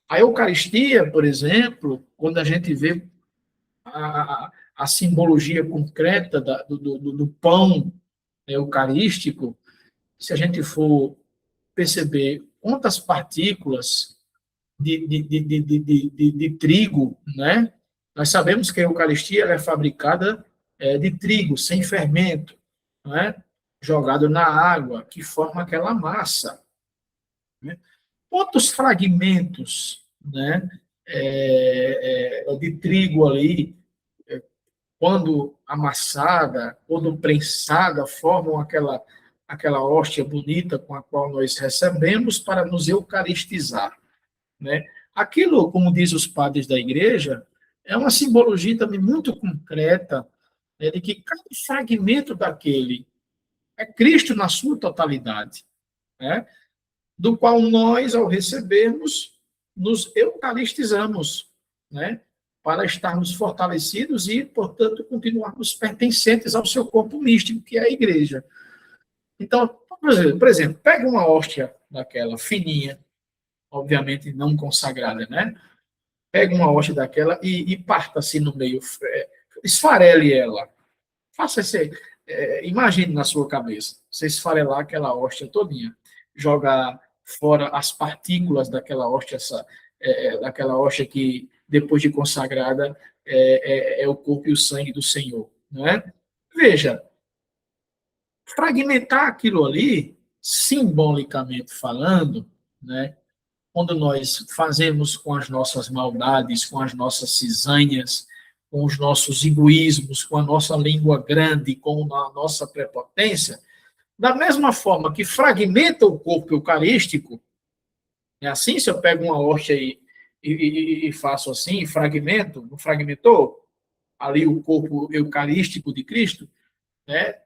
A Eucaristia, por exemplo, quando a gente vê a simbologia concreta do pão eucarístico, se a gente for perceber quantas partículas de trigo, né? Nós sabemos que a Eucaristia ela é fabricada de trigo, sem fermento, né? Jogado na água, que forma aquela massa. Né? Quantos fragmentos, né? De trigo ali, quando amassada, quando prensada, formam aquela hóstia bonita com a qual nós recebemos para nos eucaristizar. Né? Aquilo, como diz os padres da igreja, é uma simbologia também muito concreta, né, de que cada fragmento daquele é Cristo na sua totalidade, né? Do qual nós, ao recebermos, nos eucaristizamos, né? Para estarmos fortalecidos e, portanto, continuarmos pertencentes ao seu corpo místico, que é a igreja. Então, por exemplo, pega uma hóstia daquela fininha, obviamente não consagrada, né? Pega uma hóstia daquela e parta assim no meio, esfarele ela. Faça esse, imagine na sua cabeça, você esfarelar aquela hóstia todinha, jogar fora as partículas daquela hóstia, daquela hóstia que, depois de consagrada, é o corpo e o sangue do Senhor, não é? Veja, fragmentar aquilo ali, simbolicamente falando, né? Quando nós fazemos com as nossas maldades, com as nossas cisanhas, com os nossos egoísmos, com a nossa língua grande, com a nossa prepotência, da mesma forma que fragmenta o corpo eucarístico, é assim, se eu pego uma hóstia e faço assim, fragmento, não fragmentou ali o corpo eucarístico de Cristo, né?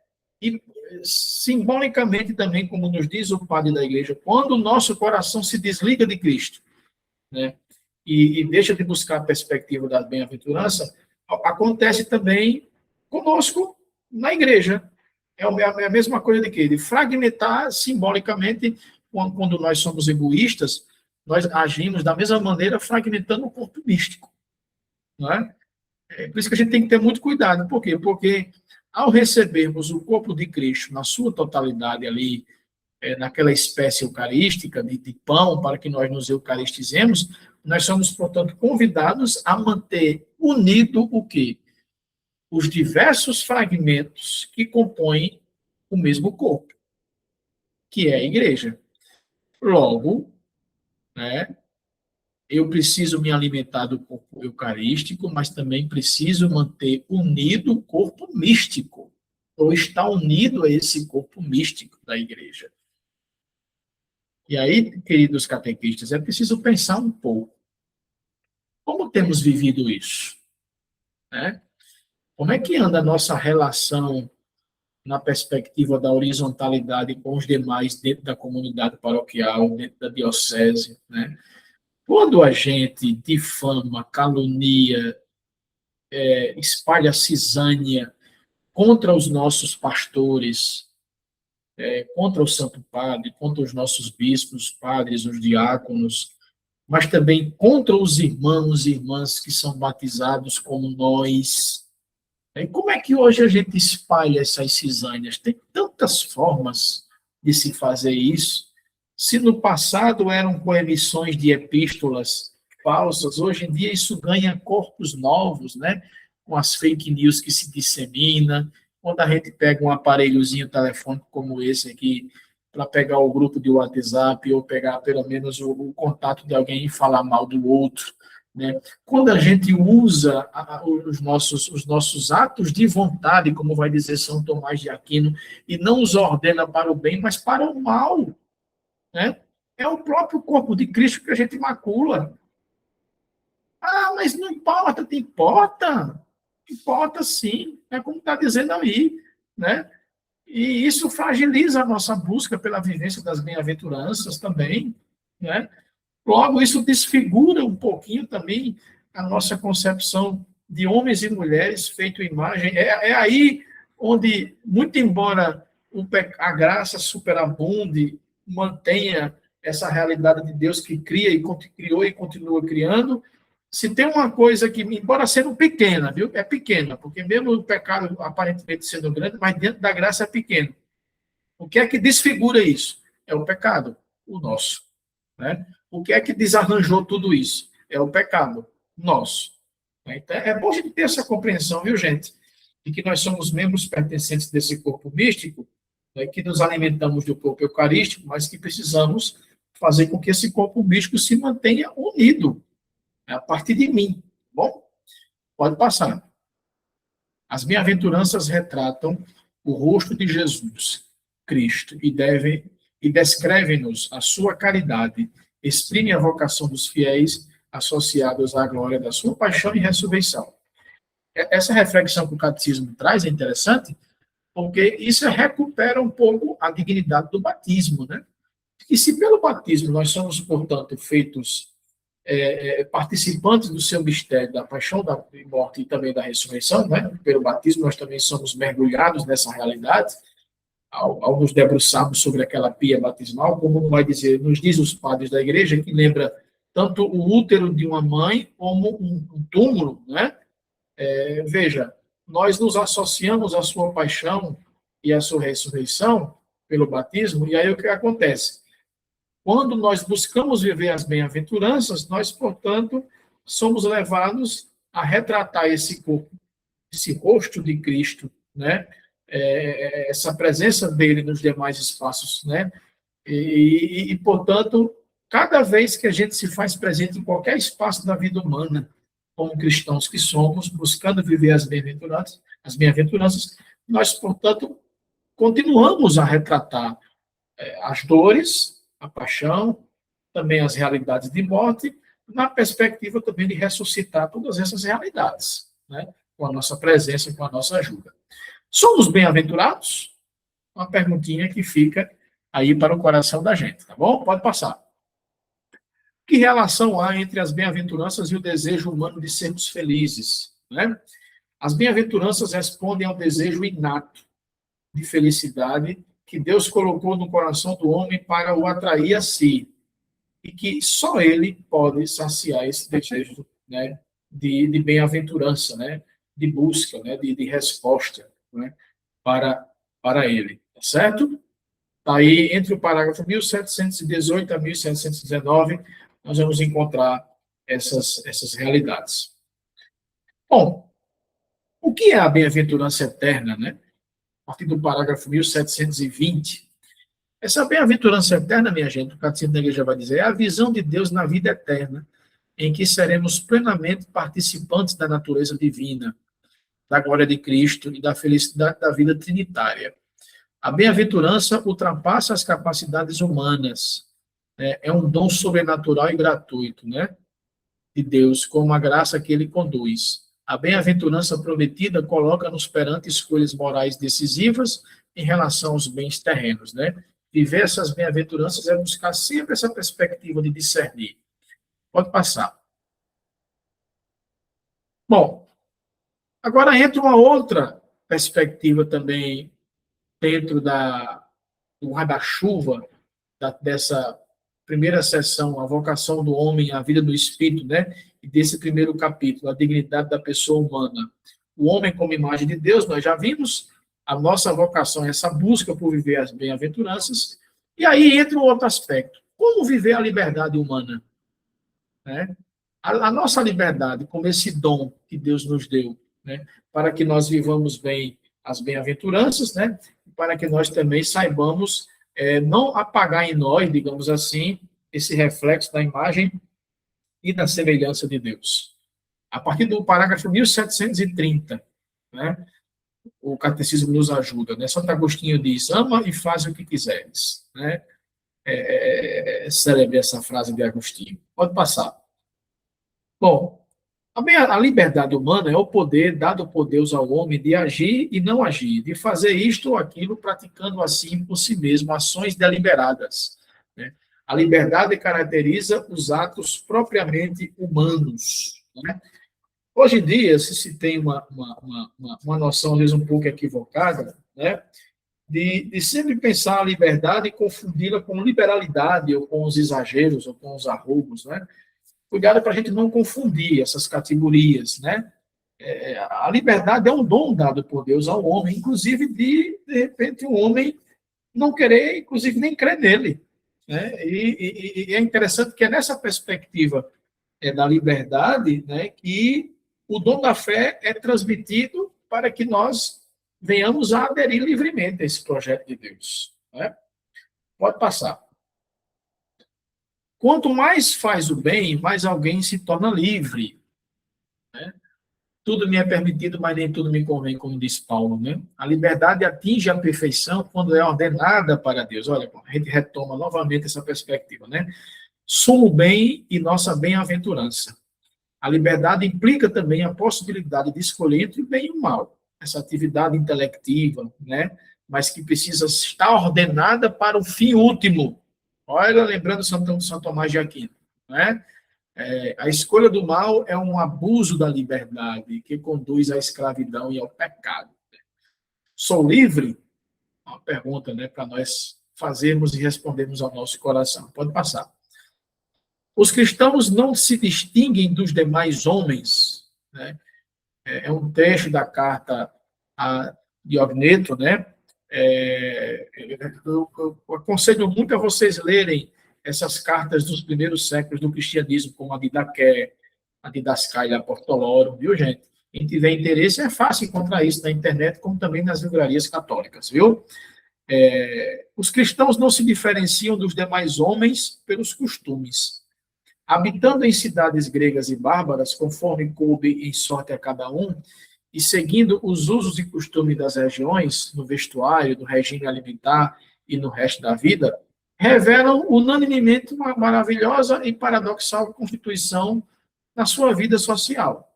E simbolicamente também, como nos diz o padre da igreja, quando o nosso coração se desliga de Cristo, né, e deixa de buscar a perspectiva da bem-aventurança, acontece também conosco na igreja. É a mesma coisa de quê? De fragmentar simbolicamente, quando nós somos egoístas, nós agimos da mesma maneira fragmentando o corpo místico. Não é? Por isso que a gente tem que ter muito cuidado. Por quê? Porque ao recebermos o corpo de Cristo na sua totalidade ali, naquela espécie eucarística de pão, para que nós nos eucaristizemos, nós somos, portanto, convidados a manter unido o quê? Os diversos fragmentos que compõem o mesmo corpo, que é a igreja. Logo, né, eu preciso me alimentar do corpo eucarístico, mas também preciso manter unido o corpo místico, ou estar unido a esse corpo místico da igreja. E aí, queridos catequistas, é preciso pensar um pouco. Como temos vivido isso? Né? Como é que anda a nossa relação na perspectiva da horizontalidade com os demais dentro da comunidade paroquial, dentro da diocese? Né? Quando a gente difama, calunia, espalha cisânia contra os nossos pastores, contra o Santo Padre, contra os nossos bispos, padres, os diáconos, mas também contra os irmãos e irmãs que são batizados como nós. E como é que hoje a gente espalha essas cisânias? Tem tantas formas de se fazer isso. Se no passado eram com emissões de epístolas falsas, hoje em dia isso ganha corpos novos, né? Com as fake news que se dissemina. Quando a gente pega um aparelhozinho telefônico como esse aqui, para pegar o grupo de WhatsApp ou pegar pelo menos o contato de alguém e falar mal do outro, né? Quando a gente usa os nossos atos de vontade, como vai dizer São Tomás de Aquino, e não os ordena para o bem, mas para o mal, né? É o próprio corpo de Cristo que a gente macula. Ah, mas não importa, te importa. Importa sim, é como está dizendo aí, né? E isso fragiliza a nossa busca pela vivência das bem-aventuranças também, né? Logo, isso desfigura um pouquinho também a nossa concepção de homens e mulheres feito imagem. É aí onde, muito embora a graça superabunde, mantenha essa realidade de Deus que cria e criou e continua criando, se tem uma coisa que, embora sendo pequena, viu? É pequena, porque mesmo o pecado aparentemente sendo grande, mas dentro da graça é pequeno. O que é que desfigura isso? É o pecado, o nosso. Né? O que é que desarranjou tudo isso? É o pecado nosso. Então, é bom a gente ter essa compreensão, viu, gente? De que nós somos membros pertencentes desse corpo místico, né, que nos alimentamos do corpo eucarístico, mas que precisamos fazer com que esse corpo místico se mantenha unido, né, a partir de mim. Bom, pode passar. As bem-aventuranças retratam o rosto de Jesus, Cristo, e descrevem-nos a sua caridade, exprime a vocação dos fiéis associados à glória da sua paixão e ressurreição. Essa reflexão que o catecismo traz é interessante, porque isso recupera um pouco a dignidade do batismo, né? E se pelo batismo nós somos, portanto, feitos participantes do seu mistério da paixão, da morte e também da ressurreição, né? Pelo batismo nós também somos mergulhados nessa realidade, ao nos debruçarmos sobre aquela pia batismal, como vai dizer, nos diz os padres da igreja, que lembra tanto o útero de uma mãe como um túmulo, né? Veja, nós nos associamos à sua paixão e à sua ressurreição pelo batismo, e aí o que acontece? Quando nós buscamos viver as bem-aventuranças, nós, portanto, somos levados a retratar esse corpo, esse rosto de Cristo, né? Essa presença dele nos demais espaços, né? Portanto, cada vez que a gente se faz presente em qualquer espaço da vida humana, como cristãos que somos, buscando viver as bem-aventuranças, nós, portanto, continuamos a retratar as dores, a paixão, também as realidades de morte, na perspectiva também de ressuscitar todas essas realidades, né? Com a nossa presença, com a nossa ajuda. Somos bem-aventurados? Uma perguntinha que fica aí para o coração da gente, tá bom? Pode passar. Que relação há entre as bem-aventuranças e o desejo humano de sermos felizes, né? As bem-aventuranças respondem ao desejo inato de felicidade que Deus colocou no coração do homem para o atrair a si, e que só ele pode saciar esse desejo, né, de bem-aventurança, né, de busca, né, de resposta, né, para ele, tá certo? Aí, entre o parágrafo 1718 a 1719, nós vamos encontrar essas realidades. Bom, o que é a bem-aventurança eterna, né? A partir do parágrafo 1720, essa bem-aventurança eterna, minha gente, o Catecismo da Igreja vai dizer, é a visão de Deus na vida eterna, em que seremos plenamente participantes da natureza divina, da glória de Cristo e da felicidade da vida trinitária. A bem-aventurança ultrapassa as capacidades humanas, né? É um dom sobrenatural e gratuito, né, de Deus, com uma graça que ele conduz. A bem-aventurança prometida coloca-nos perante escolhas morais decisivas em relação aos bens terrenos, né? Viver essas bem-aventuranças é buscar sempre essa perspectiva de discernir. Pode passar. Bom, agora entra uma outra perspectiva também dentro do guarda-chuva dessa primeira sessão, a vocação do homem, a vida do espírito, né? E desse primeiro capítulo, a dignidade da pessoa humana. O homem como imagem de Deus, nós já vimos, a nossa vocação é essa busca por viver as bem-aventuranças. E aí entra um outro aspecto. Como viver a liberdade humana? Né? A nossa liberdade, como esse dom que Deus nos deu, né? Para que nós vivamos bem as bem-aventuranças, né? Para que nós também saibamos não apagar em nós, digamos assim, esse reflexo da imagem e da semelhança de Deus. A partir do parágrafo 1730, né, o catecismo nos ajuda, né? Santo Agostinho diz, ama e faz o que quiseres. Né? É célebre essa frase de Agostinho. Pode passar. Bom, a liberdade humana é o poder dado por Deus ao homem de agir e não agir, de fazer isto ou aquilo, praticando assim por si mesmo ações deliberadas. Né? A liberdade caracteriza os atos propriamente humanos. Né? Hoje em dia, se tem uma noção, às vezes, um pouco equivocada, né? de sempre pensar a liberdade e confundi-la com liberalidade, ou com os exageros, ou com os arroubos, né? Cuidado para a gente não confundir essas categorias, né? A liberdade é um dom dado por Deus ao homem, inclusive de repente, o homem não querer, inclusive, nem crer nele. Né? E é interessante que é nessa perspectiva da liberdade, né, que o dom da fé é transmitido para que nós venhamos a aderir livremente a esse projeto de Deus. Né? Pode passar. Quanto mais faz o bem, mais alguém se torna livre. Né? Tudo me é permitido, mas nem tudo me convém, como diz Paulo. Né? A liberdade atinge a perfeição quando é ordenada para Deus. Olha, a gente retoma novamente essa perspectiva. Né? Sumo bem e nossa bem-aventurança. A liberdade implica também a possibilidade de escolher entre o bem e o mal. Essa atividade intelectiva, né? Mas que precisa estar ordenada para o fim último. Olha, lembrando São Tomás de Aquino, né? A escolha do mal é um abuso da liberdade que conduz à escravidão e ao pecado. Sou livre? Uma pergunta, né, para nós fazermos e respondermos ao nosso coração. Pode passar. Os cristãos não se distinguem dos demais homens. Né? É um trecho da carta a Diogneto, né? Eu aconselho muito a vocês lerem essas cartas dos primeiros séculos do cristianismo, como a de Daqué, a de Dascaia Portoloro, viu, gente? Quem tiver interesse, é fácil encontrar isso na internet, como também nas livrarias católicas, viu? Os cristãos não se diferenciam dos demais homens pelos costumes. Habitando em cidades gregas e bárbaras, conforme coube em sorte a cada um, e seguindo os usos e costumes das regiões, no vestuário, no regime alimentar e no resto da vida, revelam unanimemente uma maravilhosa e paradoxal constituição na sua vida social.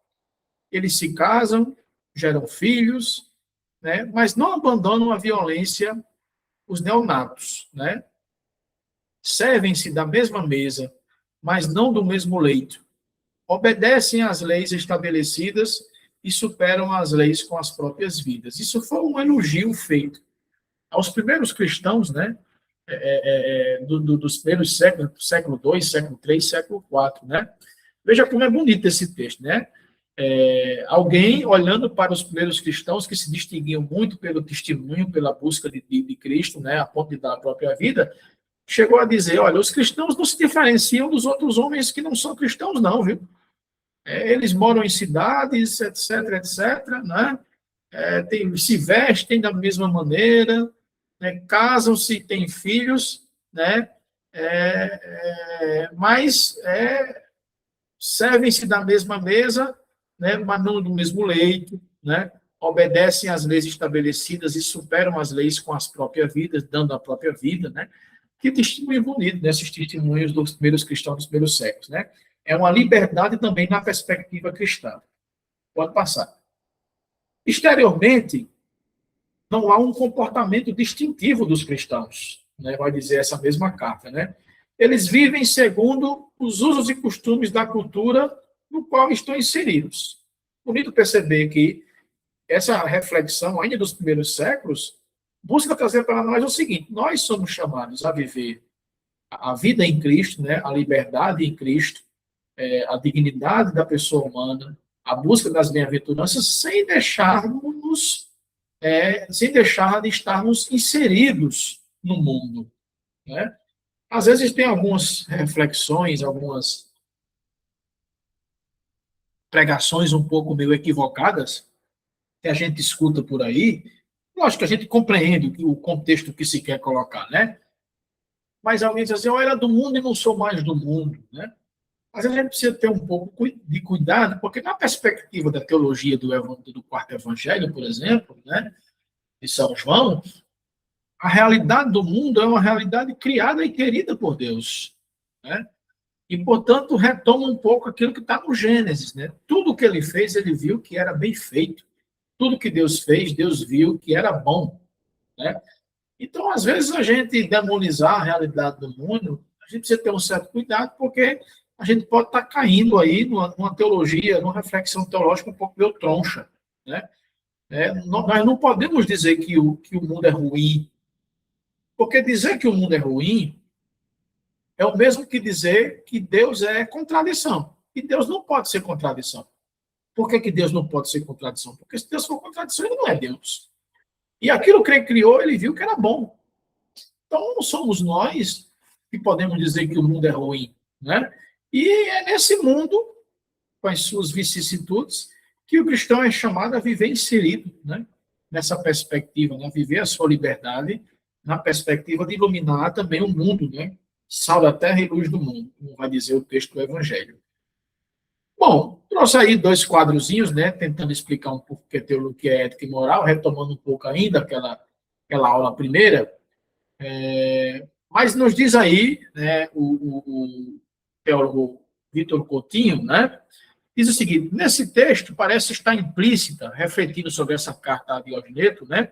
Eles se casam, geram filhos, né, mas não abandonam a violência, os neonatos, né? Servem-se da mesma mesa, mas não do mesmo leito. Obedecem às leis estabelecidas e superam as leis com as próprias vidas. Isso foi um elogio feito aos primeiros cristãos, né? Dos primeiros séculos, século II, século III, século IV, né? Veja como é bonito esse texto, né? alguém olhando para os primeiros cristãos que se distinguiam muito pelo testemunho, pela busca de Cristo, né, a ponto de dar a própria vida, chegou a dizer, olha, os cristãos não se diferenciam dos outros homens que não são cristãos, não, viu? Eles moram em cidades, etc, etc, né? Se vestem da mesma maneira, né? Casam-se, têm filhos, né? Mas servem-se da mesma mesa, né? Mas não do mesmo leito, né? Obedecem às leis estabelecidas e superam as leis com as próprias vidas, dando a própria vida, né? Que testemunho bonito, né? Esses testemunhos dos primeiros cristãos dos primeiros séculos, né? É uma liberdade também na perspectiva cristã. Pode passar. Exteriormente, não há um comportamento distintivo dos cristãos, né? Vai dizer essa mesma carta, né? Eles vivem segundo os usos e costumes da cultura no qual estão inseridos. Bonito perceber que essa reflexão, ainda dos primeiros séculos, busca trazer para nós o seguinte: nós somos chamados a viver a vida em Cristo, né? A liberdade em Cristo, a dignidade da pessoa humana, a busca das bem-aventuranças, sem deixar de estarmos inseridos no mundo, né? Às vezes tem algumas reflexões, algumas pregações um pouco meio equivocadas que a gente escuta por aí. Lógico que a gente compreende o contexto que se quer colocar, né? Mas alguém diz assim, eu era do mundo e não sou mais do mundo, né? Às vezes a gente precisa ter um pouco de cuidado, porque na perspectiva da teologia do quarto evangelho, por exemplo, né, de São João, a realidade do mundo é uma realidade criada e querida por Deus, né? E, portanto, retoma um pouco aquilo que está no Gênesis, né? Tudo que ele fez, ele viu que era bem feito. Tudo que Deus fez, Deus viu que era bom, né? Então, às vezes, a gente demonizar a realidade do mundo, a gente precisa ter um certo cuidado, porque a gente pode estar caindo aí numa teologia, numa reflexão teológica um pouco meio troncha, né? Nós não podemos dizer que o mundo é ruim, porque dizer que o mundo é ruim é o mesmo que dizer que Deus é contradição. E Deus não pode ser contradição. Por que Deus não pode ser contradição? Porque se Deus for contradição, ele não é Deus. E aquilo que ele criou, ele viu que era bom. Então, não somos nós que podemos dizer que o mundo é ruim, né? E é nesse mundo, com as suas vicissitudes, que o cristão é chamado a viver inserido, né? Nessa perspectiva, né? Viver a sua liberdade na perspectiva de iluminar também o mundo, né? Sal da terra e luz do mundo, como vai dizer o texto do Evangelho. Bom, trouxe aí 2 quadrozinhos, né? Tentando explicar um pouco o que é ética e moral, retomando um pouco ainda aquela aula primeira. Mas nos diz aí, né, o teólogo Vitor Coutinho, né, diz o seguinte: nesse texto parece estar implícita, refletindo sobre essa carta a Diogneto, né,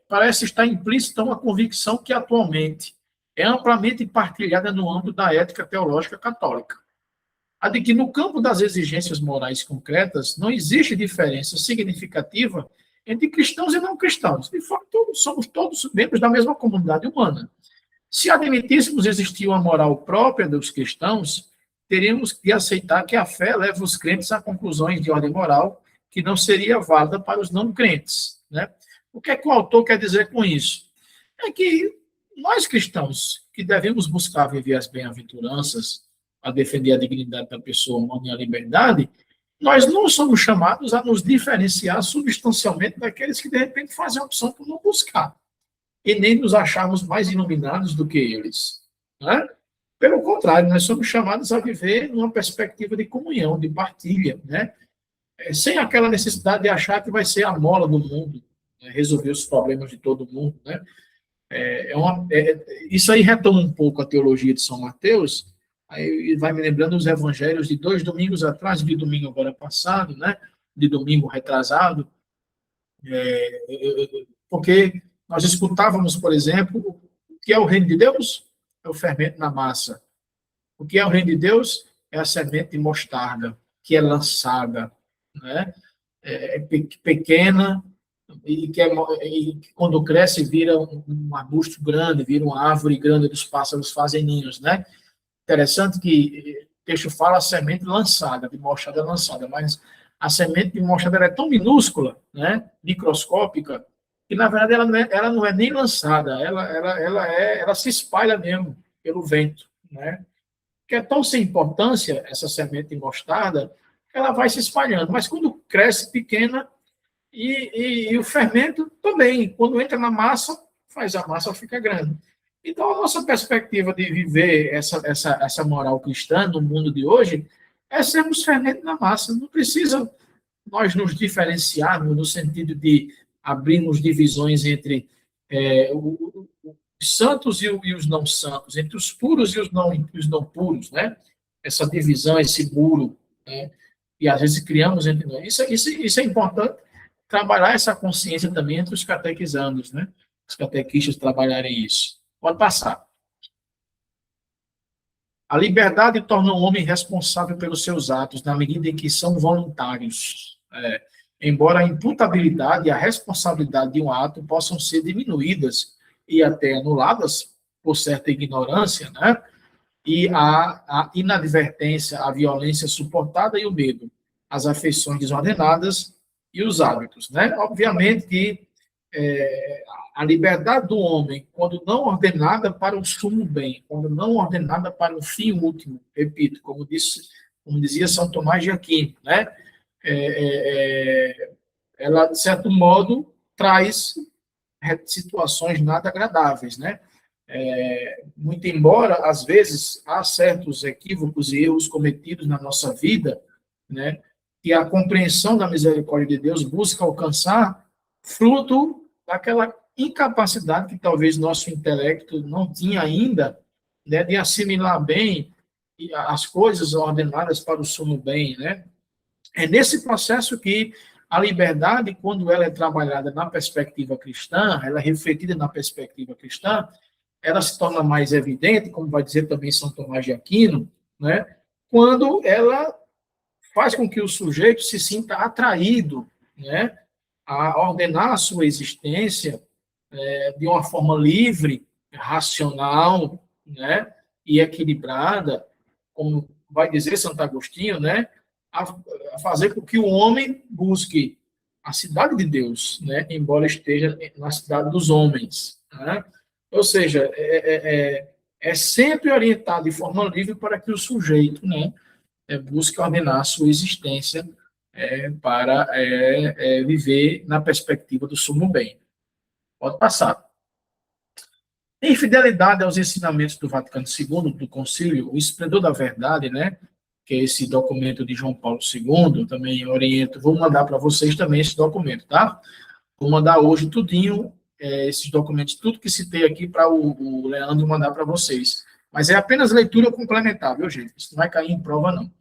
parece estar implícita uma convicção que atualmente é amplamente partilhada no âmbito da ética teológica católica, a de que no campo das exigências morais concretas não existe diferença significativa entre cristãos e não cristãos. De fato, somos todos membros da mesma comunidade humana. Se admitíssemos existir uma moral própria dos cristãos, teríamos que aceitar que a fé leva os crentes a conclusões de ordem moral que não seria válida para os não crentes, né? O que é que o autor quer dizer com isso? É que nós cristãos, que devemos buscar viver as bem-aventuranças, a defender a dignidade da pessoa humana e a liberdade, nós não somos chamados a nos diferenciar substancialmente daqueles que, de repente, fazem a opção por não buscar. E nem nos acharmos mais iluminados do que eles, né? Pelo contrário, nós somos chamados a viver numa perspectiva de comunhão, de partilha, né? Sem aquela necessidade de achar que vai ser a mola do mundo, né? Resolver os problemas de todo mundo, né? Isso aí retoma um pouco a teologia de São Mateus, aí vai me lembrando os evangelhos de 2 domingos atrás, de domingo agora passado, né? De domingo retrasado, porque nós escutávamos, por exemplo, o que é o reino de Deus? É o fermento na massa. O que é o reino de Deus? É a semente de mostarda, que é lançada, né? Pequena, e quando cresce vira um arbusto grande, vira uma árvore grande, os pássaros fazem ninhos, né? Interessante que texto fala a semente lançada, de mostarda lançada, mas a semente de mostarda é tão minúscula, né, microscópica, que, na verdade, ela não é nem lançada, ela se espalha mesmo pelo vento, né? Que é tão sem importância, essa semente de mostarda, que ela vai se espalhando. Mas quando cresce pequena, e o fermento também, quando entra na massa, faz a massa ficar grande. Então, a nossa perspectiva de viver essa moral cristã no mundo de hoje é sermos fermento na massa. Não precisa nós nos diferenciarmos no sentido de abrirmos divisões entre os santos e os não santos, entre os puros e os não puros, né? Essa divisão, esse muro, né? E às vezes criamos entre nós. Isso é importante, trabalhar essa consciência também entre os catequizandos, né? Os catequistas trabalharem isso. Pode passar. A liberdade torna o homem responsável pelos seus atos, na medida em que são voluntários. Embora a imputabilidade e a responsabilidade de um ato possam ser diminuídas e até anuladas por certa ignorância, né? E a inadvertência, a violência suportada e o medo, as afeições desordenadas e os hábitos, né? Obviamente que a liberdade do homem, quando não ordenada para o sumo bem, quando não ordenada para o fim último, repito, como dizia São Tomás de Aquino, né? Ela, de certo modo, traz situações nada agradáveis, né? Muito embora, às vezes, há certos equívocos e erros cometidos na nossa vida, né? E a compreensão da misericórdia de Deus busca alcançar fruto daquela incapacidade que talvez nosso intelecto não tinha ainda, né? De assimilar bem as coisas ordenadas para o sumo bem, né? É nesse processo que a liberdade, quando ela é trabalhada na perspectiva cristã, ela é refletida na perspectiva cristã, ela se torna mais evidente, como vai dizer também São Tomás de Aquino, né? Quando ela faz com que o sujeito se sinta atraído, né, a ordenar a sua existência de uma forma livre, racional, né, e equilibrada, como vai dizer Santo Agostinho, né, a fazer com que o homem busque a cidade de Deus, né, embora esteja na cidade dos homens, né? Ou seja, é sempre orientado de forma livre para que o sujeito, né, busque ordenar a sua existência para viver na perspectiva do sumo bem. Pode passar. Em fidelidade aos ensinamentos do Vaticano II, do Concílio, o Esplendor da Verdade, né, que é esse documento de João Paulo II, também oriento, vou mandar para vocês também esse documento, tá? Vou mandar hoje tudinho, esses documentos, tudo que citei aqui para o Leandro mandar para vocês. Mas é apenas leitura complementar, viu, gente? Isso não vai cair em prova, não.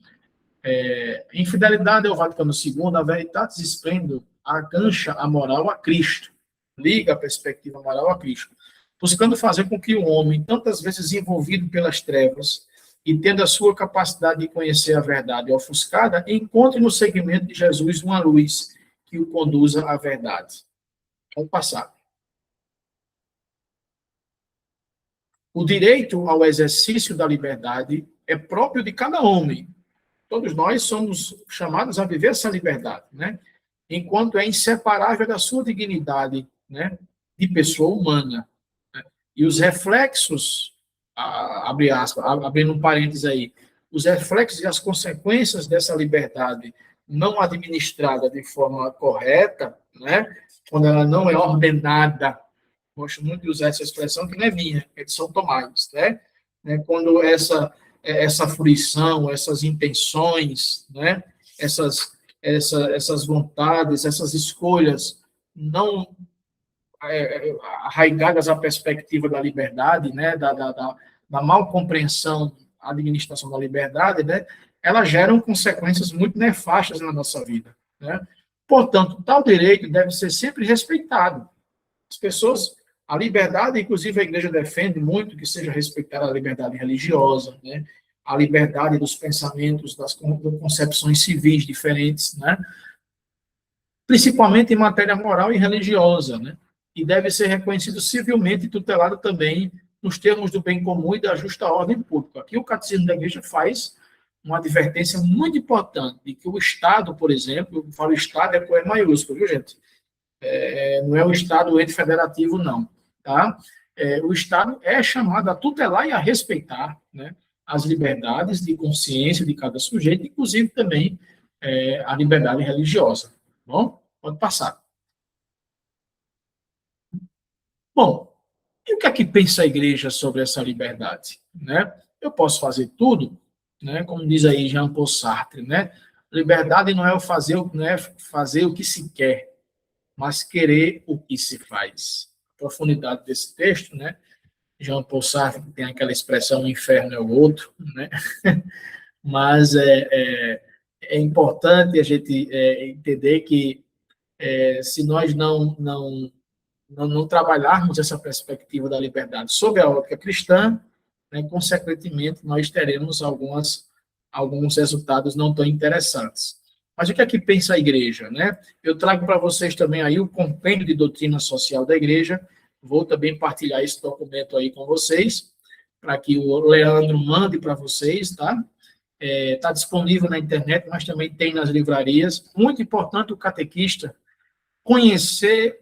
Em fidelidade ao Vaticano II, a Veritatis Splendor agancha a moral a Cristo, liga a perspectiva moral a Cristo, buscando fazer com que o homem, tantas vezes envolvido pelas trevas e tendo a sua capacidade de conhecer a verdade ofuscada, encontre no segmento de Jesus uma luz que o conduza à verdade. Vamos passar. O direito ao exercício da liberdade é próprio de cada homem. Todos nós somos chamados a viver essa liberdade, né? Enquanto é inseparável da sua dignidade, né, de pessoa humana. Né? E os reflexos, abre aspas, abrindo um parênteses aí, os reflexos e as consequências dessa liberdade não administrada de forma correta, né, quando ela não é ordenada, gosto muito de usar essa expressão, que não é minha, é de São Tomás, né? Quando essa fruição, essas intenções, né? essas vontades, essas escolhas não arraigadas à perspectiva da liberdade, né? da mal compreensão, administração da liberdade, né? Elas geram consequências muito nefastas na nossa vida, né? Portanto, tal direito deve ser sempre respeitado. As pessoas, a liberdade, inclusive a igreja defende muito que seja respeitada a liberdade religiosa, né? A liberdade dos pensamentos, das concepções civis diferentes, né? Principalmente em matéria moral e religiosa, né? E deve ser reconhecido civilmente e tutelado também nos termos do bem comum e da justa ordem pública. Aqui o Catecismo da Igreja faz uma advertência muito importante de que o Estado, por exemplo, eu falo Estado é com E maiúsculo, viu, gente? Não é o Estado ente federativo, não. Tá? O Estado é chamado a tutelar e a respeitar, né, as liberdades de consciência de cada sujeito, inclusive também a liberdade religiosa. Bom, pode passar. Bom, e o que é que pensa a igreja sobre essa liberdade? Né? Eu posso fazer tudo, né? Como diz aí Jean-Paul Sartre, né? Liberdade não é fazer o que se quer, mas querer o que se faz. A profundidade desse texto, né? Jean-Paul Sartre tem aquela expressão, o inferno é o outro, né? Mas é importante a gente entender que se nós não trabalharmos essa perspectiva da liberdade sob a ótica cristã, né, consequentemente, nós teremos alguns resultados não tão interessantes. Mas o que é que pensa a igreja? Né? Eu trago para vocês também aí o compêndio de doutrina social da igreja, vou também partilhar esse documento aí com vocês, para que o Leandro mande para vocês, tá? Está disponível na internet, mas também tem nas livrarias. Muito importante o catequista conhecer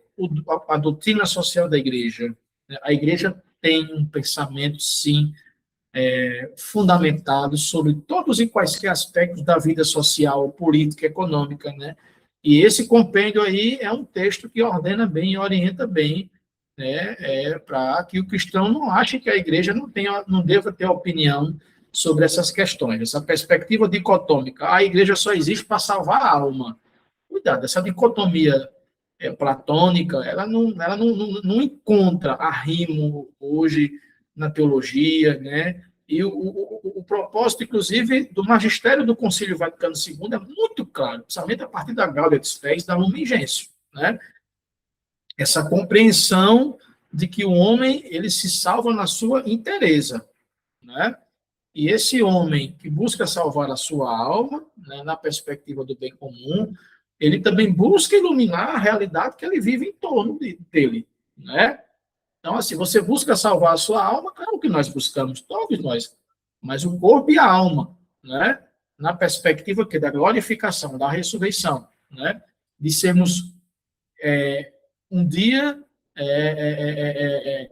a doutrina social da igreja. A igreja tem um pensamento, sim, fundamentado sobre todos e quaisquer aspectos da vida social, política, econômica, né? E esse compêndio aí é um texto que ordena bem e orienta bem, né, para que o cristão não ache que a igreja não deva ter opinião sobre essas questões. Essa perspectiva dicotômica, a igreja só existe para salvar a alma. Cuidado, essa dicotomia platônica, ela não encontra arrimo hoje na teologia, né? E o propósito, inclusive, do magistério do Concílio Vaticano II é muito claro, principalmente a partir da Gaudium et Spes, da Lumen Gentium, né? Essa compreensão de que o homem ele se salva na sua inteireza, né? E esse homem que busca salvar a sua alma, né, na perspectiva do bem comum, ele também busca iluminar a realidade que ele vive em torno dele, né? Então, assim, você busca salvar a sua alma, claro que nós buscamos, todos nós, mas o corpo e a alma, né? Na perspectiva que da glorificação, da ressurreição, né? De sermos um dia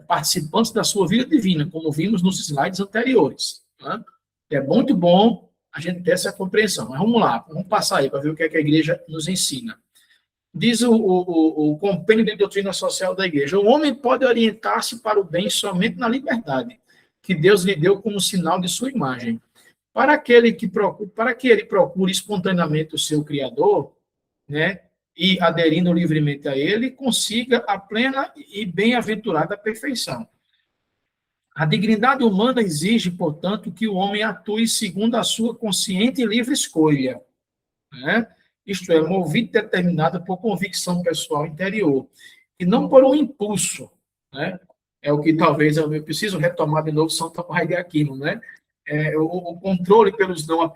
participantes da sua vida divina, como vimos nos slides anteriores. Né? É muito bom a gente ter essa compreensão. Mas vamos lá, vamos passar aí para ver o que é que a igreja nos ensina. Diz o compêndio de doutrina social da igreja: o homem pode orientar-se para o bem somente na liberdade, que Deus lhe deu como sinal de sua imagem. Para que ele procure espontaneamente o seu Criador, né, e aderindo livremente a ele, consiga a plena e bem-aventurada perfeição. A dignidade humana exige, portanto, que o homem atue segundo a sua consciente e livre escolha, né? Isto é, movido e determinado por convicção pessoal interior, e não por um impulso, né? É o que talvez eu preciso retomar de novo São Tomás de Aquino, né? O controle pelos não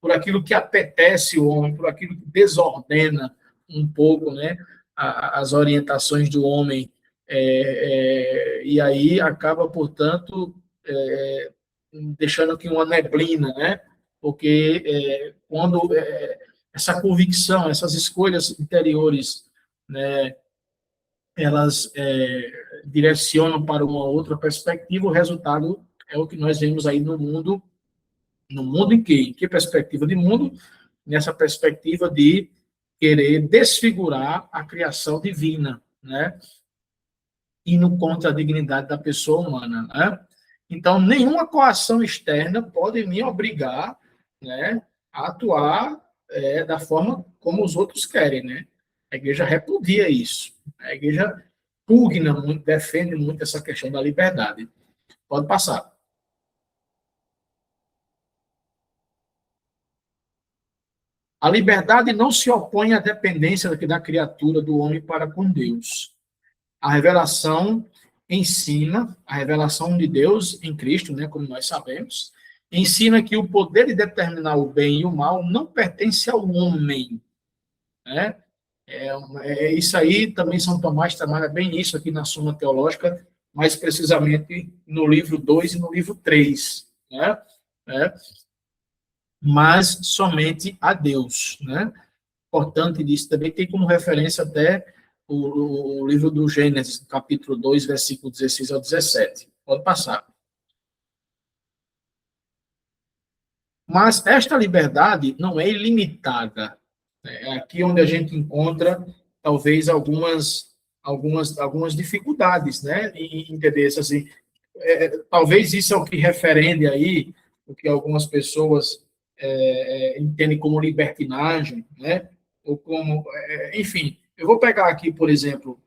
por aquilo que apetece o homem, por aquilo que desordena um pouco, né, as orientações do homem, e aí acaba, portanto, deixando aqui uma neblina, né, porque quando essa convicção, essas escolhas interiores, né, elas direcionam para uma outra perspectiva, o resultado é o que nós vemos aí no mundo em que perspectiva de mundo? Nessa perspectiva de querer desfigurar a criação divina, né? Indo contra a dignidade da pessoa humana, né? Então, nenhuma coação externa pode me obrigar, né, a atuar da forma como os outros querem, né? A igreja repudia isso. A igreja pugna muito, defende muito essa questão da liberdade. Pode passar. A liberdade não se opõe à dependência da criatura do homem para com Deus. A revelação ensina, a revelação de Deus em Cristo, né, como nós sabemos, ensina que o poder de determinar o bem e o mal não pertence ao homem. Né? Isso aí também São Tomás trabalha bem isso aqui na Suma Teológica, mais precisamente no livro 2 e no livro 3. Né? mas somente a Deus, né? Portanto, isso também tem como referência até o livro do Gênesis, capítulo 2, versículo 16 ao 17. Pode passar. Mas esta liberdade não é ilimitada. É aqui onde a gente encontra, talvez, algumas dificuldades, né? Em entender isso assim. Talvez isso é o que referende aí, o que algumas pessoas entendem como libertinagem, né? Ou como, enfim, eu vou pegar aqui, por exemplo,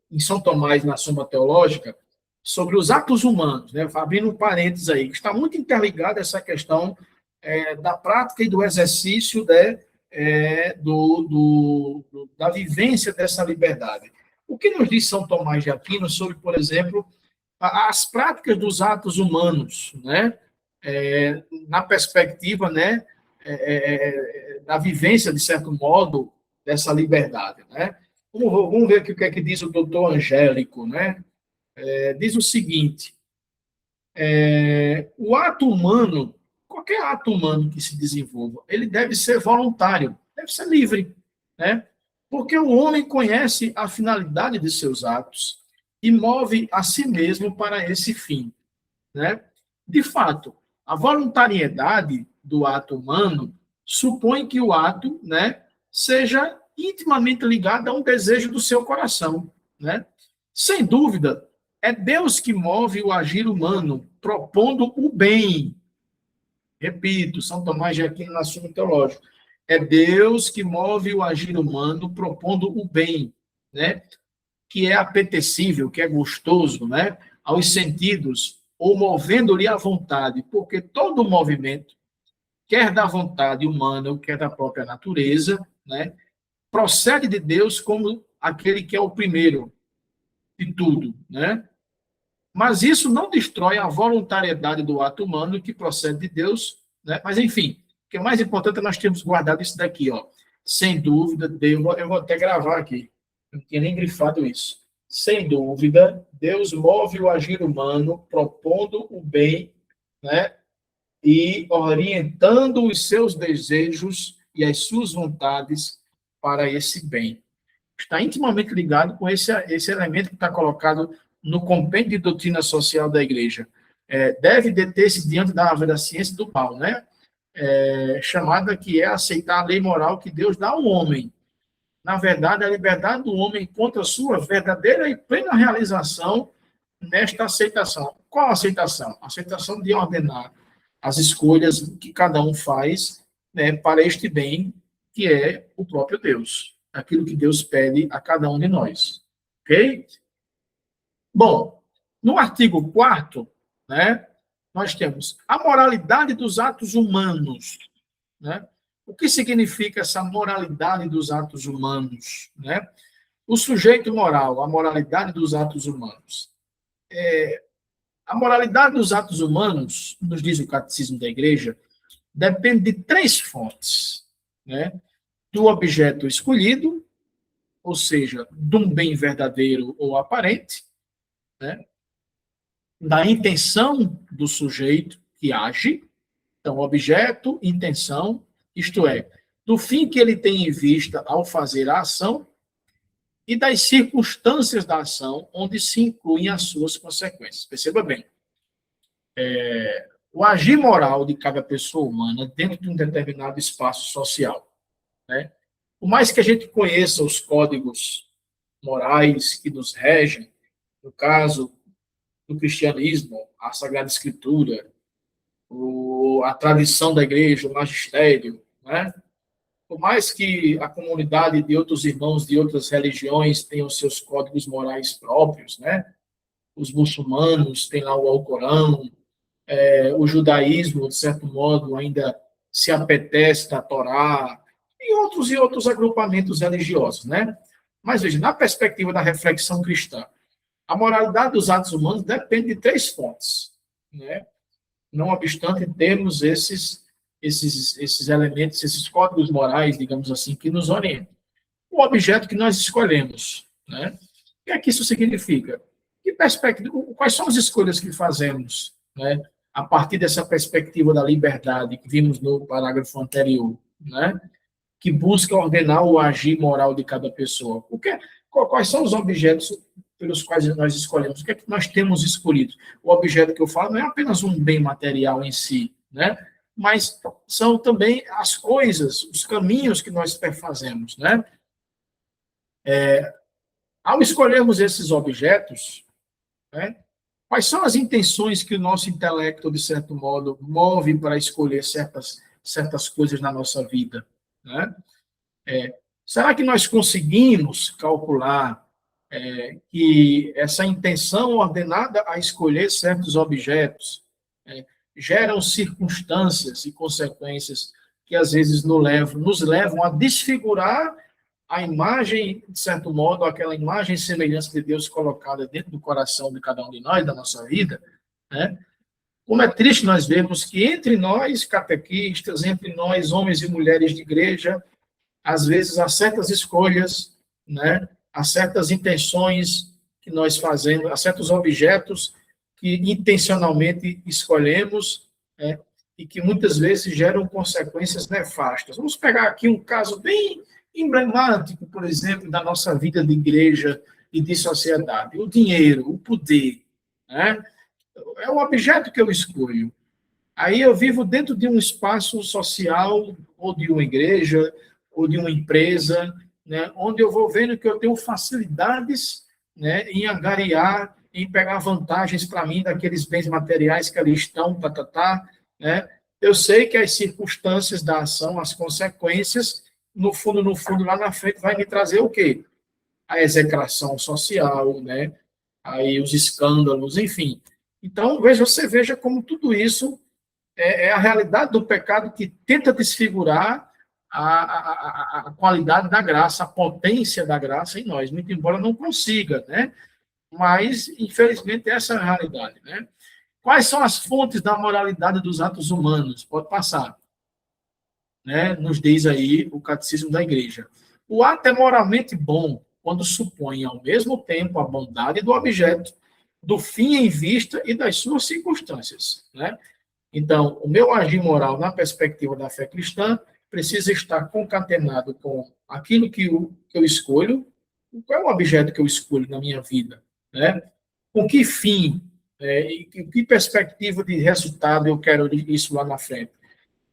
em São Tomás, na Suma Teológica, sobre os atos humanos, né? Abrindo um parênteses aí, que está muito interligado a essa questão da prática e do exercício da vivência dessa liberdade. O que nos diz São Tomás de Aquino sobre, por exemplo, as práticas dos atos humanos, né? Na perspectiva, né, da vivência, de certo modo, dessa liberdade, né? Vamos ver aqui o que é que diz o doutor Angélico, né? Diz o seguinte: o ato humano, qualquer ato humano que se desenvolva, ele deve ser voluntário, deve ser livre, né? Porque o homem conhece a finalidade de seus atos e move a si mesmo para esse fim, né? De fato, a voluntariedade do ato humano supõe que o ato, né, seja intimamente ligado a um desejo do seu coração, né? Sem dúvida, é Deus que move o agir humano, propondo o bem. Repito, São Tomás de Aquino na Suma Teológica. É Deus que move o agir humano, propondo o bem, né? Que é apetecível, que é gostoso, né? Aos sentidos, ou movendo-lhe a vontade, porque todo movimento, quer da vontade humana, ou quer da própria natureza, né? Procede de Deus como aquele que é o primeiro de tudo, né? Mas isso não destrói a voluntariedade do ato humano que procede de Deus, né? Mas, enfim, o que é mais importante é nós termos guardado isso daqui, ó. Sem dúvida, eu vou até gravar aqui. Não tinha nem grifado isso. Sem dúvida, Deus move o agir humano, propondo o bem, né? E orientando os seus desejos e as suas vontades para esse bem. Está intimamente ligado com esse elemento que está colocado no compêndio de doutrina social da igreja. Deve deter-se diante da árvore da ciência do mal, né? Chamada que é aceitar a lei moral que Deus dá ao homem. Na verdade, a liberdade do homem encontra sua verdadeira e plena realização nesta aceitação. Qual a aceitação? A aceitação de ordenar as escolhas que cada um faz, né, para este bem que é o próprio Deus. Aquilo que Deus pede a cada um de nós. Ok? Bom, no artigo 4º, né, nós temos a moralidade dos atos humanos, né? O que significa essa moralidade dos atos humanos, né? O sujeito moral, a moralidade dos atos humanos. A moralidade dos atos humanos, nos diz o Catecismo da Igreja, depende de 3 fontes, né? Do objeto escolhido, ou seja, de um bem verdadeiro ou aparente, né? Da intenção do sujeito que age, então, objeto, intenção, isto é, do fim que ele tem em vista ao fazer a ação e das circunstâncias da ação, onde se incluem as suas consequências. Perceba bem, o agir moral de cada pessoa humana dentro de um determinado espaço social, né? Por mais que a gente conheça os códigos morais que nos regem, no caso do cristianismo, a Sagrada Escritura, a tradição da igreja, o magistério, né? Por mais que a comunidade de outros irmãos de outras religiões tenham seus códigos morais próprios, né? Os muçulmanos têm lá o Alcorão, o judaísmo, de certo modo, ainda se apetece da Torá, e outros agrupamentos religiosos, né? Mas veja, na perspectiva da reflexão cristã, a moralidade dos atos humanos depende de 3 fontes, né? Não obstante termos esses elementos, esses códigos morais, digamos assim, que nos orientam. O objeto que nós escolhemos, né? O que é que isso significa? Que perspectiva, quais são as escolhas que fazemos, né? a partir dessa perspectiva da liberdade que vimos no parágrafo anterior, né? Que busca ordenar o agir moral de cada pessoa. Quais são os objetos pelos quais nós escolhemos? O que é que nós temos escolhido? O objeto que eu falo não é apenas um bem material em si, né? Mas são também as coisas, os caminhos que nós perfazemos, né? Ao escolhermos esses objetos, né, quais são as intenções que o nosso intelecto, de certo modo, move para escolher certas coisas na nossa vida, né? Será que nós conseguimos calcular que essa intenção ordenada a escolher certos objetos geram circunstâncias e consequências que às vezes nos levam a desfigurar a imagem, de certo modo, aquela imagem e semelhança de Deus colocada dentro do coração de cada um de nós, da nossa vida, né? Como é triste nós vermos que entre nós, catequistas, entre nós, homens e mulheres de igreja, às vezes há certas escolhas, né? Há certas intenções que nós fazemos, há certos objetos que intencionalmente escolhemos, né? E que muitas vezes geram consequências nefastas. Vamos pegar aqui um caso bem emblemático, por exemplo, da nossa vida de igreja e de sociedade. O dinheiro, o poder, né? É o objeto que eu escolho. Aí eu vivo dentro de um espaço social, ou de uma igreja, ou de uma empresa, né, onde eu vou vendo que eu tenho facilidades, né, em angariar, em pegar vantagens para mim daqueles bens materiais que ali estão, né? Eu sei que as circunstâncias da ação, as consequências, no fundo, lá na frente, vai me trazer o quê? A execração social, né? Aí os escândalos, enfim. Então, você veja como tudo isso é a realidade do pecado que tenta desfigurar a qualidade da graça, a potência da graça em nós, muito embora não consiga, né? Mas, infelizmente, essa é a realidade, né? Quais são as fontes da moralidade dos atos humanos? Pode passar, né? Nos diz aí o Catecismo da Igreja. O ato é moralmente bom quando supõe, ao mesmo tempo, a bondade do objeto, do fim em vista e das suas circunstâncias, né? Então, o meu agir moral na perspectiva da fé cristã precisa estar concatenado com aquilo que eu escolho, qual é o objeto que eu escolho na minha vida, né? Com que fim, e que perspectiva de resultado eu quero isso lá na frente.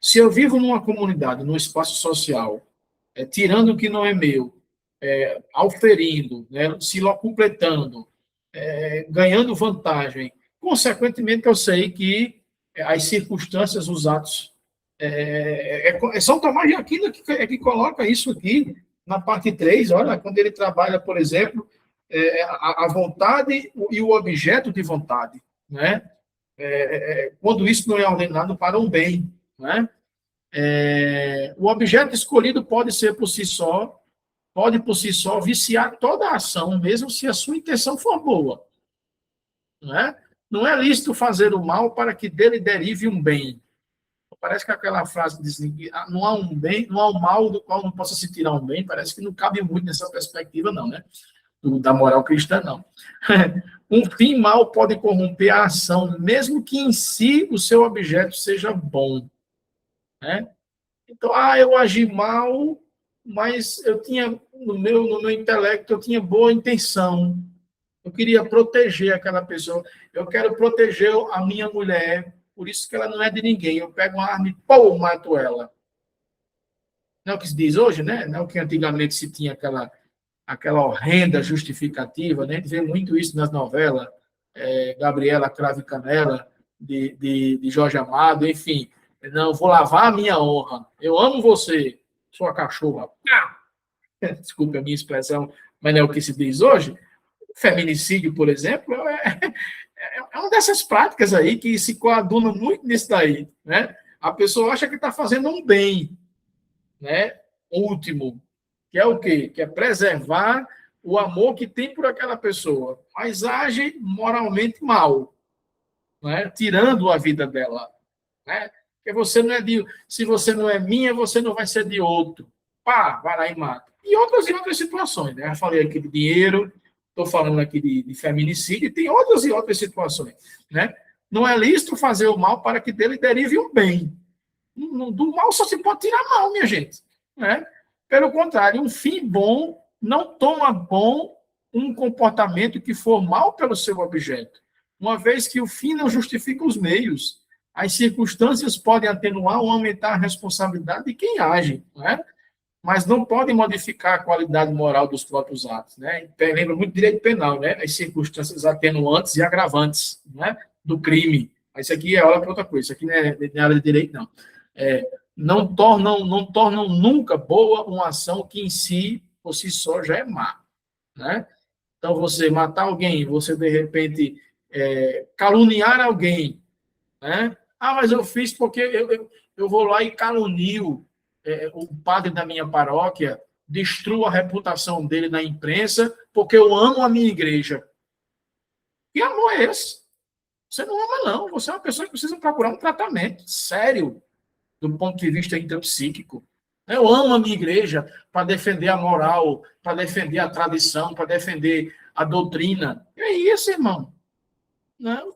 Se eu vivo numa comunidade, num espaço social, tirando o que não é meu, auferindo, né, se locupletando, ganhando vantagem, consequentemente eu sei que as circunstâncias, os atos. São Tomás de Aquino que coloca isso aqui na parte 3, olha, quando ele trabalha, por exemplo, a vontade e o objeto de vontade, né? Quando isso não é ordenado para um bem, né? O objeto escolhido pode por si só viciar toda a ação, mesmo se a sua intenção for boa, né? Não é lícito fazer o mal para que dele derive um bem. Parece que aquela frase diz que não há um bem, não há um mal do qual não possa se tirar um bem, parece que não cabe muito nessa perspectiva, não, né? Da moral cristã, não. Um fim mal pode corromper a ação, mesmo que em si o seu objeto seja bom, né? Então, eu agi mal, mas eu tinha, no meu intelecto, eu tinha boa intenção. Eu queria proteger aquela pessoa. Eu quero proteger a minha mulher, por isso que ela não é de ninguém. Eu pego uma arma e, pô, mato ela. Não é o que se diz hoje, né? Não é o que antigamente se tinha aquela horrenda justificativa, né? A gente vê muito isso nas novelas, Gabriela Cravo e Canela, de Jorge Amado, enfim. Não, vou lavar a minha honra. Eu amo você, sua cachorra. Desculpe a minha expressão, mas não é o que se diz hoje. Feminicídio, por exemplo, é uma dessas práticas aí que se coaduna muito nisso daí, né? A pessoa acha que está fazendo um bem, né? Último, que é o quê? Que é preservar o amor que tem por aquela pessoa, mas age moralmente mal, né? Tirando a vida dela, né? Porque você não é se você não é minha, você não vai ser de outro. Pá, vai lá e mata. E outras situações, né? Eu falei aqui de dinheiro, estou falando aqui de feminicídio, e tem outras e outras situações, né? Não é lícito fazer o mal para que dele derive um bem. Do mal só se pode tirar mal, minha gente. Né? Pelo contrário, um fim bom não toma bom um comportamento que for mal pelo seu objeto. Uma vez que o fim não justifica os meios, as circunstâncias podem atenuar ou aumentar a responsabilidade de quem age, né? Mas não podem modificar a qualidade moral dos próprios atos. Né? Lembra muito direito penal, né? As circunstâncias atenuantes e agravantes, né? Do crime. Isso aqui é hora para outra coisa, isso aqui não é área de direito, não. Não tornam nunca boa uma ação que em si, por si só, já é má. Né? Então, você matar alguém, você, de repente, caluniar alguém, né? Mas eu fiz porque eu vou lá e calunio o padre da minha paróquia, destruo a reputação dele na imprensa, porque eu amo a minha igreja. Que amor é esse? Você não ama, não. Você é uma pessoa que precisa procurar um tratamento sério, do ponto de vista intrapsíquico. Eu amo a minha igreja para defender a moral, para defender a tradição, para defender a doutrina. É isso, irmão. Não,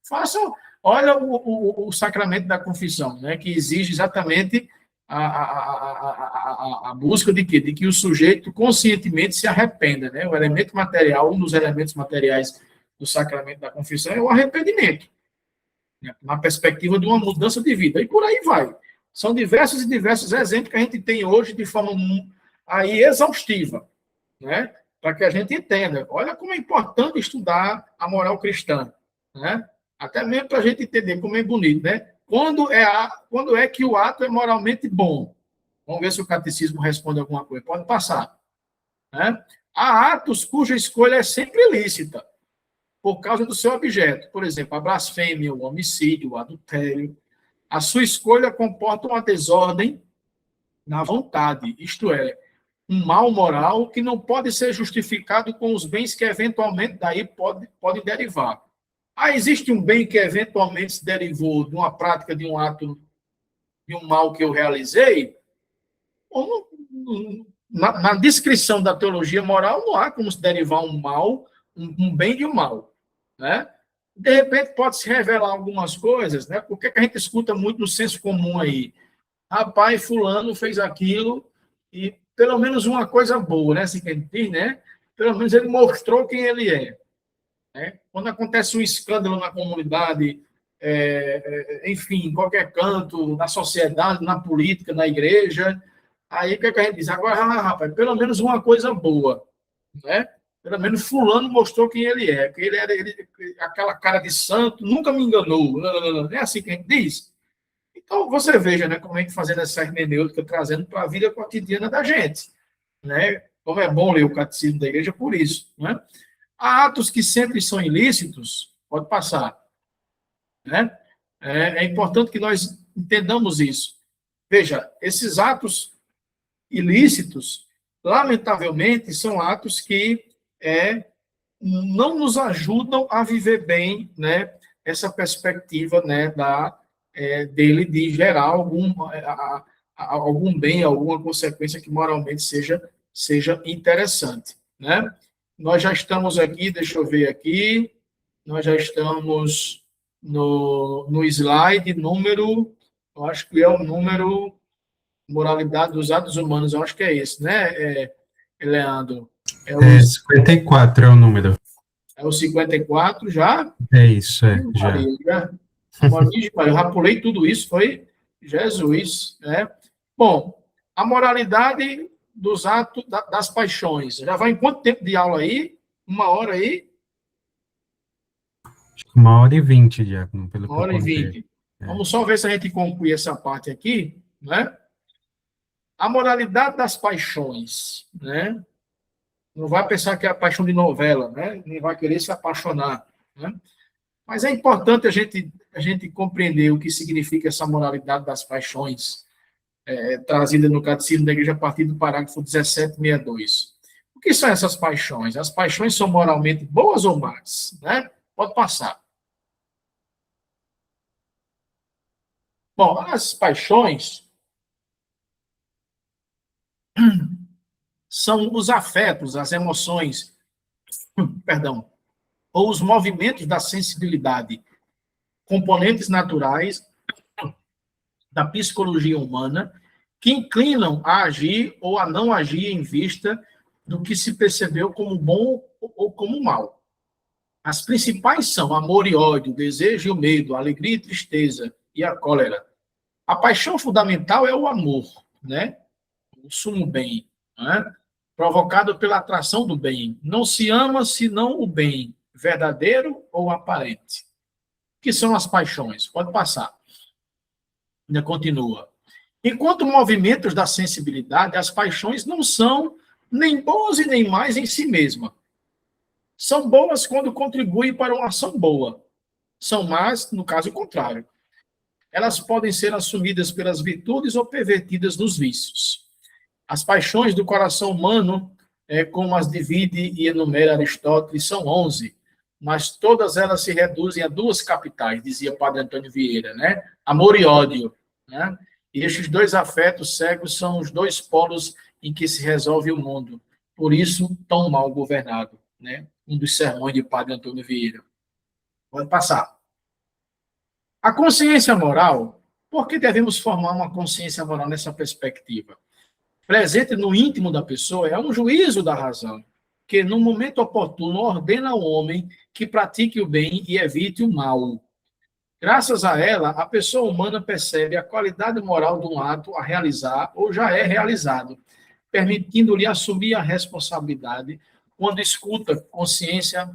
façam. Olha o sacramento da confissão, né, que exige exatamente a busca de quê? De que o sujeito conscientemente se arrependa. Né? O elemento material, um dos elementos materiais do sacramento da confissão é o arrependimento, né? Na perspectiva de uma mudança de vida. E por aí vai. São diversos e diversos exemplos que a gente tem hoje de forma aí exaustiva, né? Para que a gente entenda. Olha como é importante estudar a moral cristã, né? Até mesmo para a gente entender como é bonito, né? Quando é que o ato é moralmente bom? Vamos ver se o catecismo responde alguma coisa. Pode passar. Né? Há atos cuja escolha é sempre lícita, por causa do seu objeto. Por exemplo, a blasfêmia, o homicídio, o adultério. A sua escolha comporta uma desordem na vontade, isto é, um mal moral que não pode ser justificado com os bens que eventualmente daí pode derivar. Existe um bem que eventualmente se derivou de uma prática, de um ato, de um mal que eu realizei? Na descrição da teologia moral, não há como se derivar um mal, um bem de um mal. Né? De repente, pode se revelar algumas coisas, né? Porque a gente escuta muito no senso comum aí. Rapaz, fulano fez aquilo e pelo menos uma coisa boa, né? Assim que a gente diz, né? Pelo menos ele mostrou quem ele é. Né? Quando acontece um escândalo na comunidade, enfim, em qualquer canto, na sociedade, na política, na igreja, aí o que a gente diz? Agora, rapaz, pelo menos uma coisa boa, né? Pelo menos fulano mostrou quem ele é, que ele era aquela cara de santo, nunca me enganou. Não é assim que a gente diz? Então, você veja, né, como a gente fazendo essa hermenêutica, trazendo para a vida cotidiana da gente. Né? Como é bom ler o catecismo da igreja por isso. Né? Há atos que sempre são ilícitos, pode passar. Né? É importante que nós entendamos isso. Veja, esses atos ilícitos, lamentavelmente, são atos que não nos ajudam a viver bem, né, essa perspectiva, né, dele de gerar algum bem, alguma consequência que moralmente seja interessante. Né? Nós já estamos aqui, deixa eu ver aqui, nós já estamos no slide número, eu acho que é o número moralidade dos atos humanos, eu acho que é esse, né, Leandro? 54 é o número. É o 54 já? É isso, já. Eu já pulei tudo isso, foi Jesus. Né? Bom, a moralidade dos atos, das paixões. Já vai em quanto tempo de aula aí? 1 hora aí? 1h20, Diácono, pelo que eu 1h20. Vamos só ver se a gente conclui essa parte aqui, né? A moralidade das paixões, né? Não vai pensar que é a paixão de novela, né? Nem vai querer se apaixonar, né? Mas é importante a gente compreender o que significa essa moralidade das paixões, trazida no Catecismo da Igreja a partir do parágrafo 1762. O que são essas paixões? As paixões são moralmente boas ou más? Né? Pode passar. Bom, as paixões são os afetos, as emoções, perdão, ou os movimentos da sensibilidade componentes naturais da psicologia humana que inclinam a agir ou a não agir em vista do que se percebeu como bom ou como mal. As principais são amor e ódio, desejo e o medo, a alegria e tristeza e a cólera. A paixão fundamental é o amor, né? O sumo bem, né? Provocado pela atração do bem. Não se ama senão o bem, verdadeiro ou aparente. O que são as paixões? Pode passar. Ainda continua. Enquanto movimentos da sensibilidade, as paixões não são nem boas e nem mais em si mesmas. São boas quando contribuem para uma ação boa. São más, no caso contrário. Elas podem ser assumidas pelas virtudes ou pervertidas nos vícios. As paixões do coração humano, como as divide e enumera Aristóteles, são 11, mas todas elas se reduzem a duas capitais, dizia Padre Antônio Vieira, né? Amor e ódio, né? E estes dois afetos cegos são os dois polos em que se resolve o mundo. Por isso, tão mal governado, né? Um dos sermões de Padre Antônio Vieira. Pode passar. A consciência moral, por que devemos formar uma consciência moral nessa perspectiva? Presente no íntimo da pessoa é um juízo da razão, que no momento oportuno ordena ao homem que pratique o bem e evite o mal. Graças a ela, a pessoa humana percebe a qualidade moral de um ato a realizar ou já é realizado, permitindo-lhe assumir a responsabilidade quando escuta a consciência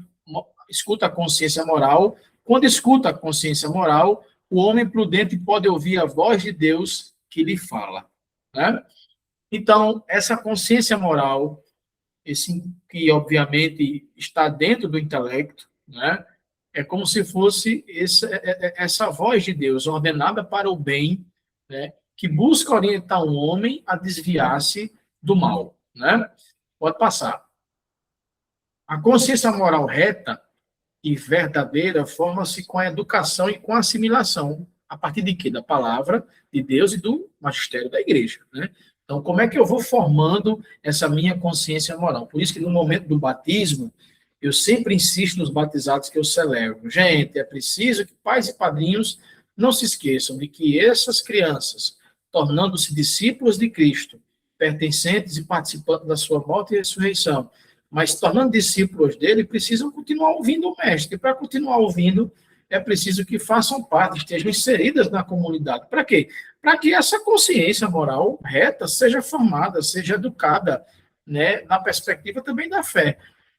moral. Quando escuta a consciência moral, o homem prudente pode ouvir a voz de Deus que lhe fala, né? Então, essa consciência moral, que obviamente está dentro do intelecto, né? É como se fosse essa voz de Deus ordenada para o bem, né? Que busca orientar o homem a desviar-se do mal, né? Pode passar. A consciência moral reta e verdadeira forma-se com a educação e com a assimilação. A partir de quê? Da palavra de Deus e do magistério da igreja, né? Então, como é que eu vou formando essa minha consciência moral? Por isso que no momento do batismo, eu sempre insisto nos batizados que eu celebro. Gente, é preciso que pais e padrinhos não se esqueçam de que essas crianças, tornando-se discípulos de Cristo, pertencentes e participantes da sua morte e ressurreição, mas tornando discípulos dele, precisam continuar ouvindo o mestre. E para continuar ouvindo, é preciso que façam parte, estejam inseridas na comunidade. Para quê? Para que essa consciência moral reta seja formada, seja educada, né, na perspectiva também da fé.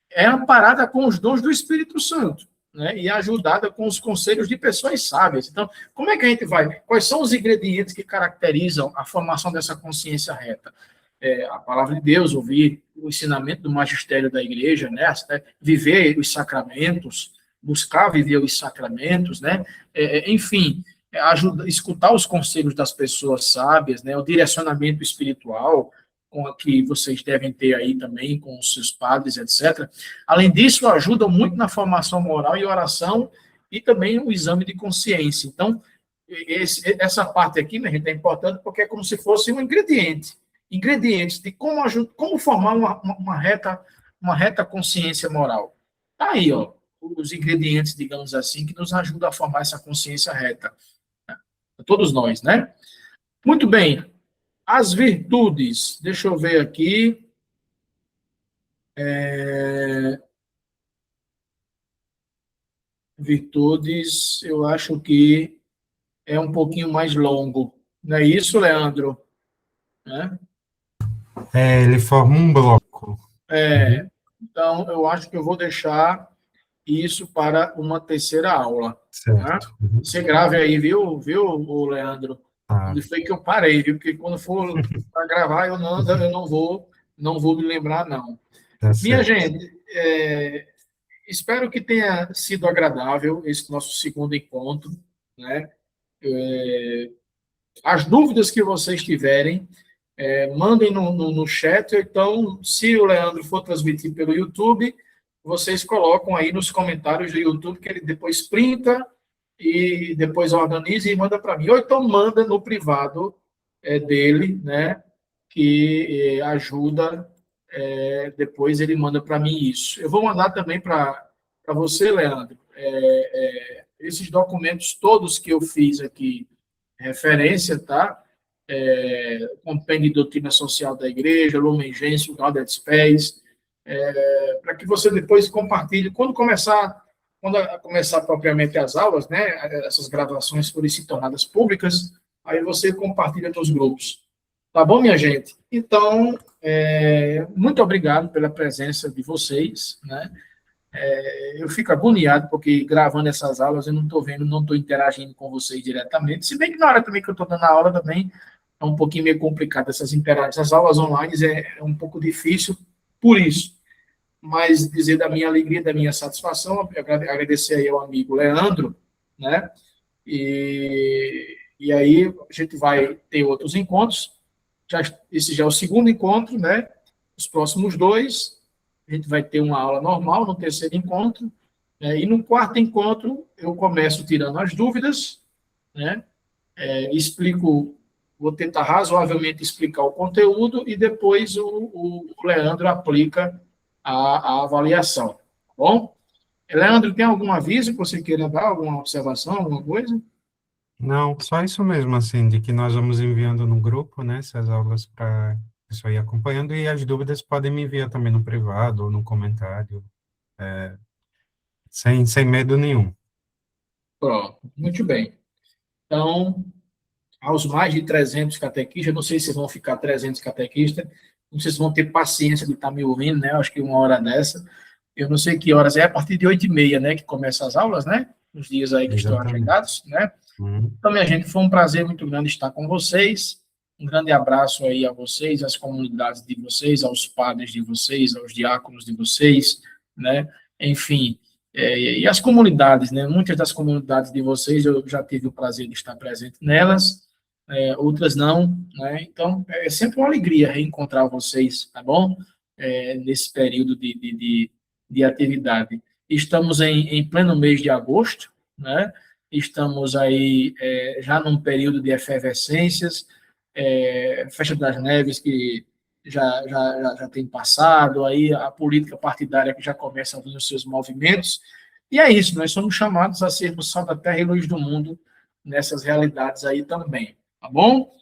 É amparada com os dons do Espírito Santo, né, e ajudada com os conselhos de pessoas sábias. Então, como é que a gente vai? Quais são os ingredientes que caracterizam a formação dessa consciência reta? A palavra de Deus, ouvir o ensinamento do magistério da igreja, né, viver os sacramentos, buscar viver os sacramentos, né, enfim, escutar os conselhos das pessoas sábias, né, o direcionamento espiritual que vocês devem ter aí também com os seus padres, etc. Além disso, ajuda muito na formação moral e oração e também o exame de consciência. Então, essa parte aqui, né, gente, é importante porque é como se fosse um ingredientes de como formar uma reta consciência moral. Tá aí, ó, os ingredientes, digamos assim, que nos ajudam a formar essa consciência reta. Todos nós, né? Muito bem. As virtudes, deixa eu ver aqui. Virtudes, eu acho que é um pouquinho mais longo. Não é isso, Leandro? Né? Ele forma um bloco. Então, eu acho que eu vou deixar isso para uma terceira aula. Certo. Né? Você grave aí, viu, Leandro? Tá. Onde foi que eu parei, viu? Porque quando for para gravar, eu não vou me lembrar, não. Tá Minha certo. gente, espero que tenha sido agradável esse nosso segundo encontro, né? As dúvidas que vocês tiverem, mandem no chat, ou então, se o Leandro for transmitir pelo YouTube, vocês colocam aí nos comentários do YouTube, que ele depois printa e depois organiza e manda para mim. Ou então manda no privado dele, né, que ajuda, depois ele manda para mim isso. Eu vou mandar também para você, Leandro, esses documentos todos que eu fiz aqui, referência, tá? Compêndio de Doutrina Social da Igreja, Lumen Gentium, Gaudet Spes, para que você depois compartilhe, quando começar propriamente as aulas, né, essas gravações forem se tornadas públicas, aí você compartilha nos grupos. Tá bom, minha gente? Então, muito obrigado pela presença de vocês, né? Eu fico agoniado, porque gravando essas aulas eu não estou vendo, não estou interagindo com vocês diretamente, se bem que na hora também que eu estou dando a aula também é um pouquinho meio complicado essas interações, as aulas online é um pouco difícil por isso, mas dizer da minha alegria, da minha satisfação, agradecer aí ao amigo Leandro, né? E aí a gente vai ter outros encontros, esse já é o segundo encontro, né? Os próximos dois, a gente vai ter uma aula normal no terceiro encontro, né? E no quarto encontro eu começo tirando as dúvidas, né? Explico, vou tentar razoavelmente explicar o conteúdo e depois o Leandro aplica a avaliação, tá bom? Leandro, tem algum aviso que você queira dar, alguma observação, alguma coisa? Não, só isso mesmo, assim, de que nós vamos enviando no grupo, né, essas aulas para a pessoa ir acompanhando, e as dúvidas podem me enviar também no privado ou no comentário, sem medo nenhum. Pronto, muito bem. Então, aos mais de 300 catequistas, não sei se vão ficar 300 catequistas, não sei se vão ter paciência de estar me ouvindo, né? Acho que uma hora dessa. Eu não sei que horas é, a partir de 8h30, né? Que começam as aulas, né? Nos dias aí que estão Exatamente. agendados, né? Uhum. Então, minha gente, foi um prazer muito grande estar com vocês. Um grande abraço aí a vocês, às comunidades de vocês, aos padres de vocês, aos diáconos de vocês, né? Enfim, e as comunidades, né? Muitas das comunidades de vocês eu já tive o prazer de estar presente nelas, outras não, né? Então, é sempre uma alegria reencontrar vocês, tá bom? Nesse período de atividade. Estamos em pleno mês de agosto, né? Estamos aí já num período de efervescências, Festa das Neves que já tem passado, aí a política partidária que já começa a vir os seus movimentos, e é isso, nós somos chamados a sermos sal da terra e luz do mundo nessas realidades aí também, tá bom?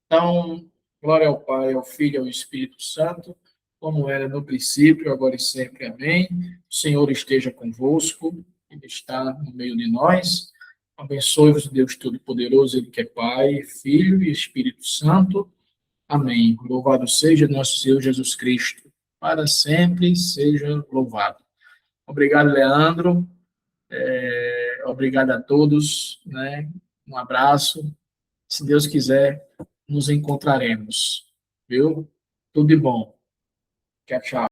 Então, glória ao Pai, ao Filho e ao Espírito Santo, como era no princípio, agora e sempre, amém. O Senhor esteja convosco, Ele está no meio de nós. Abençoe-vos, Deus Todo-Poderoso, Ele que é Pai, Filho e Espírito Santo. Amém. Louvado seja nosso Senhor Jesus Cristo. Para sempre seja louvado. Obrigado, Leandro. Obrigado a todos, né? Um abraço. Se Deus quiser, nos encontraremos. Viu? Tudo de bom. Tchau, tchau.